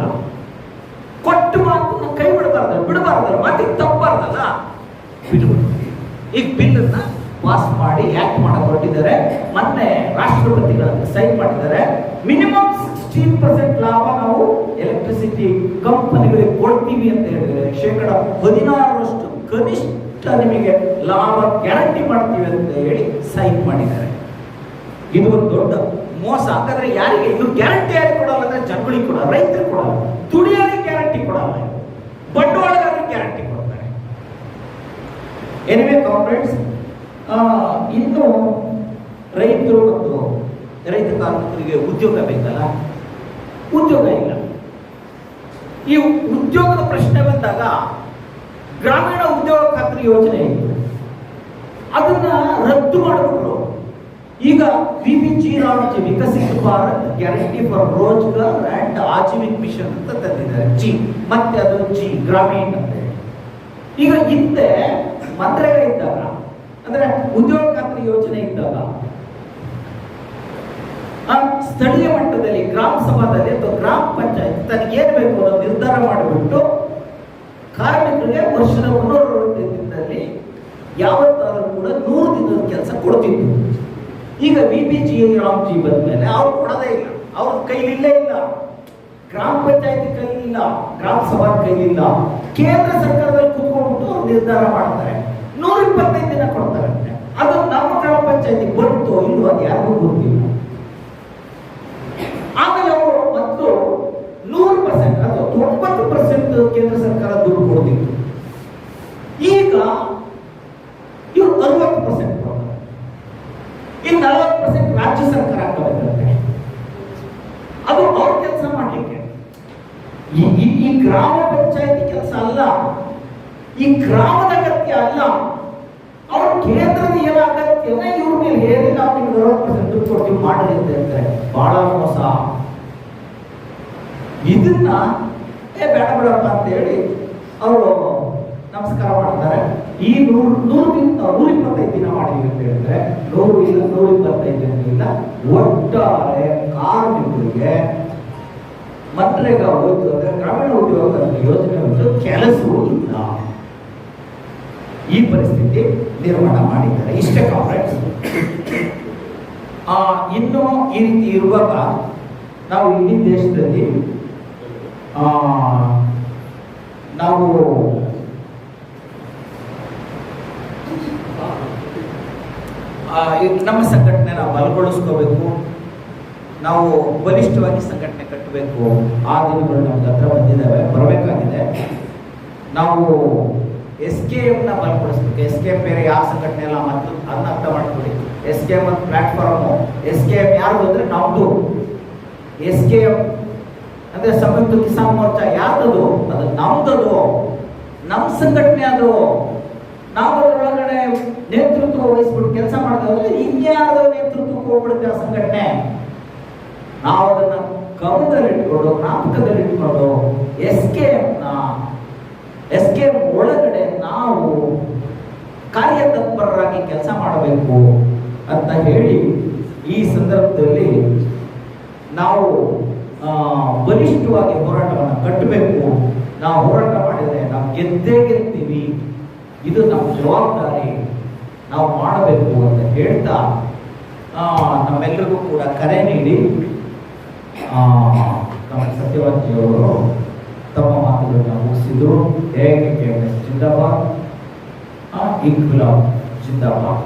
ಕೊಟ್ಟು ಮಾತು ಕೈ ಬಿಡಬಾರ್ದಲ್ಲ, ಮಾತಿಗೆ ತಪ್ಪಬಾರ್ದಲ್ಲ, ಬಿಟ್ಬಿಡು. ಈಗ ಬಿಲ್ಲನ್ನ ಪಾಸ್ ಮಾಡಿ ಆಕ್ಟ್ ಮಾಡಕ್ ಹೊರಟಿದ್ದಾರೆ. ಮೊನ್ನೆ ರಾಷ್ಟ್ರಪತಿಗಳನ್ನು ಸೈನ್ ಮಾಡಿದ್ದಾರೆ. ಮಿನಿಮಮ್ 16% ಲಾಭ ನಾವು ಎಲೆಕ್ಟ್ರಿಸಿಟಿ ಕಂಪನಿಗಳಿಗೆ ಕೊಡ್ತೀವಿ ಅಂತ ಹೇಳಿದರೆ 16% ಕನಿಷ್ಠ ನಿಮಗೆ ಲಾಭ ಗ್ಯಾರಂಟಿ ಮಾಡ್ತೀವಿ ಅಂತ ಹೇಳಿ ಸೈನ್ ಮಾಡಿದ್ದಾರೆ. ಇದು ಒಂದು ದೊಡ್ಡ ಮೋಸ. ಹಾಗಾದ್ರೆ ಯಾರಿಗೆ ಇದು ಗ್ಯಾರಂಟಿ ಯಾರಿಗೆ ಕೊಡಲ್ಲ ಅಂದ್ರೆ ಜನಗಳಿಗೆ ಕೊಡಲ್ಲ, ರೈತರಿಗೆ ಕೊಡಲ್ಲ, ದುಡಿಯೋರಿಗೆ ಗ್ಯಾರಂಟಿ ಕೊಡಲ್ಲ, ಬಂಡವಾಳಗಾರರಿಗೆ ಗ್ಯಾರಂಟಿ ಕೊಡ್ತಾರೆ. ಎನಿವೆ ಕಾಮ್ರೇಡ್ಸ್, ಇನ್ನು ರೈತರು ಮತ್ತು ರೈತ ಕಾರ್ಮಿಕರಿಗೆ ಉದ್ಯೋಗ ಬೇಕಲ್ಲ, ಉದ್ಯೋಗ ಇಲ್ಲ. ಈ ಉದ್ಯೋಗದ ಪ್ರಶ್ನೆ ಬಂದಾಗ ಗ್ರಾಮೀಣ ಉದ್ಯೋಗ ಖಾತ್ರಿ ಯೋಜನೆ ಇತ್ತು, ಅದನ್ನ ರದ್ದು ಮಾಡಿಬಿಟ್ರು. ಈಗ VBG Ramji Viksit Bharat guarantee for Rozgar and Ajeevika mission ಅಂತ ತಂದಿದ್ದಾರೆ. ಮತ್ತೆ ಅದು ಗ್ರಾಮೀಣ ಅಂತ. ಈಗ ಹಿಂದೆ ಮನ್ರೇಗಾ ಇದ್ದಾಗ, ಅಂದ್ರೆ ಉದ್ಯೋಗ ಖಾತ್ರಿ ಯೋಜನೆ ಇದ್ದಾಗ, ಸ್ಥಳೀಯ ಮಟ್ಟದಲ್ಲಿ ಗ್ರಾಮ ಸಭಾದಲ್ಲಿ ಅಥವಾ ಗ್ರಾಮ ಪಂಚಾಯತ್ ತನಗೆ ಏನ್ ಬೇಕು ಅನ್ನೋ ನಿರ್ಧಾರ ಮಾಡಿಬಿಟ್ಟು ಕಾರ್ಮಿಕರಿಗೆ ವರ್ಷದ 360 ದಿನದಲ್ಲಿ ಯಾವತ್ತಾದ್ರೂ ಕೂಡ 100 ದಿನದ ಕೆಲಸ ಕೊಡ್ತಿತ್ತು. ಈಗ ವಿಬಿಜಿ ರಾಮ್ಜಿ ಬಂದ್ಮೇಲೆ ಅವ್ರು ಕೊಡೋದೇ ಇಲ್ಲ, ಅವ್ರ ಕೈಲಿಲ್ಲೇ ಇಲ್ಲ, ಗ್ರಾಮ ಪಂಚಾಯತಿ ಕೈಲಿಲ್ಲ, ಗ್ರಾಮ ಸಭಾ ಕೈಲಿಲ್ಲ. ಕೇಂದ್ರ ಸರ್ಕಾರದಲ್ಲಿ ಕೂತ್ಕೊಂಡ್ಬಿಟ್ಟು ಅವ್ರು ನಿರ್ಧಾರ ಮಾಡ್ತಾರೆ, 125 ದಿನ ಕೊಡ್ತಾರಂತೆ. ಅದು ನಮ್ಮ ಗ್ರಾಮ ಪಂಚಾಯತಿ ಬಂತು ಇಲ್ಲೋ ಅದು ಯಾರಿಗೂ ಗೊತ್ತಿಲ್ಲ. ಆಮೇಲೆ ಅವರು ಮತ್ತು 100% ಅಥವಾ 90% ಕೇಂದ್ರ ಸರ್ಕಾರ ದುಡ್ಡು ಕೊಡ್ತಿತ್ತು. ಈಗ ಇವರು 60% ಕೊಡ್ತಾರೆ, ಇನ್ನು 40% ರಾಜ್ಯ ಸರ್ಕಾರ ಹಾಕಬೇಕಂತೆ. ಅದು ಅವ್ರ ಕೆಲಸ ಮಾಡ್ಲಿಕ್ಕೆ. ಈ ಗ್ರಾಮ ಪಂಚಾಯತಿ ಕೆಲಸ ಅಲ್ಲ, ಈ ಗ್ರಾಮದ ಅಗತ್ಯ ಅಲ್ಲ. ಅವ್ರ ಕೇಂದ್ರದ ಏನ ಅಗತ್ಯನ ಇವ್ರ ಮೇಲೆ ಹೇಳಿ ನಾವು ನಿಮ್ಗೆ 60% ದುಡ್ಡು ಕೊಡ್ತೀವಿ ಮಾಡಿ ಅಂತ ಹೇಳ್ತಾರೆ. ಬಹಳ ಮೋಸ. ಇದನ್ನ ಬೇಡ ಬೇಡಪ್ಪ ಅಂತ ಹೇಳಿ ಅವರು ನಮಸ್ಕಾರ ಮಾಡ್ತಾರೆ. ಈ 125 ದಿನ ಮಾಡಿದ್ವಿ ಅಂತ ಹೇಳಿದ್ರೆ 100 ಇಲ್ಲ 125 ದಿನ ಇಲ್ಲ, ಒಟ್ಟಾರೆ ಕಾರ್ಮಿಕರಿಗೆ ಮನ್ರೇಗಾ ಹೋಯ್ತು ಅಂದ್ರೆ ಗ್ರಾಮೀಣ ಉದ್ಯೋಗ ಯೋಜನೆ ಹೋಯ್ತು, ಕೆಲಸವೂ ಇಲ್ಲ. ಈ ಪರಿಸ್ಥಿತಿ ನಿರ್ಮಾಣ ಮಾಡಿದ್ದಾರೆ. ಇಷ್ಟೇ ಕಾಮ್ರೇಡ್ಸ್. ಇನ್ನು ಈ ರೀತಿ ಇರುವಾಗ ನಾವು ಇಡೀ ದೇಶದಲ್ಲಿ ನಾವು ನಮ್ಮ ಸಂಘಟನೆ ನಾವು ಬಲಗೊಳಿಸ್ಕೋಬೇಕು, ನಾವು ಬಲಿಷ್ಠವಾಗಿ ಸಂಘಟನೆ ಕಟ್ಟಬೇಕು. ಆ ದಿನಗಳು ನಮ್ಗೆ ಹತ್ರ ಬಂದಿದ್ದಾವೆ, ಬರಬೇಕಾಗಿದೆ. ನಾವು SKM ನ ಬಲಪಡಿಸ್ಬೇಕು. SKM ಬೇರೆ ಯಾವ ಸಂಘಟನೆ ಅಲ್ಲ, ಮತ್ತು ಅದನ್ನ ಅರ್ಥ ಮಾಡ್ಕೊಳ್ಳಿ. SKM ಒಂದು ಪ್ಲಾಟ್ಫಾರ್ಮು. SKM ಯಾರು ಅಂದ್ರೆ ನಮ್ದು. SKM ಅಂದ್ರೆ ಸಂಯುಕ್ತ ಕಿಸಾನ್ ಮೋರ್ಚಾ ಯಾರ್ದದು? ಅದು ನಮ್ದದು, ನಮ್ಮ ಸಂಘಟನೆ ಅದು. ನಾವು ಅದರೊಳಗಡೆ ನೇತೃತ್ವ ವಹಿಸ್ಬಿಟ್ಟು ಕೆಲಸ ಮಾಡಿದ್ರೆ ಇನ್ಯಾರ್ದೋ ನೇತೃತ್ವಕ್ಕೆ ಹೋಗ್ಬಿಡುತ್ತೆ ಆ ಸಂಘಟನೆ. ನಾವು ಅದನ್ನ ಗಮನದಲ್ಲಿಟ್ಕೊಂಡು ಜ್ಞಾಪಕದಲ್ಲಿಟ್ಕೊಂಡು SKM ಒಳಗಡೆ ನಾವು ಕಾರ್ಯತತ್ಪರರಾಗಿ ಕೆಲಸ ಮಾಡಬೇಕು ಅಂತ ಹೇಳಿ ಈ ಸಂದರ್ಭದಲ್ಲಿ ನಾವು ಬಲಿಷ್ಠವಾಗಿ ಹೋರಾಟವನ್ನು ಕಟ್ಟಬೇಕು. ನಾವು ಹೋರಾಟ ಮಾಡಿದರೆ ನಾವು ಗೆದ್ದೇ ಗೆಲ್ತೀವಿ, ಇದು ನಮ್ಮ ಜವಾಬ್ದಾರಿ, ನಾವು ಮಾಡಬೇಕು ಅಂತ ಹೇಳ್ತಾ ನಮ್ಮೆಲ್ಲರಿಗೂ ಕೂಡ ಕರೆ ನೀಡಿ ಸತ್ಯವಾದಿಯವರು ತಮ್ಮ ಮಾತುಗಳನ್ನ ಮುಗಿಸಿದ್ರು. ಹೇಗೆ ಜಿಂದಾಬಾದ್, ಇನ್ಕ್ವಿಲಾಬ್ ಜಿಂದಾಬಾದ್.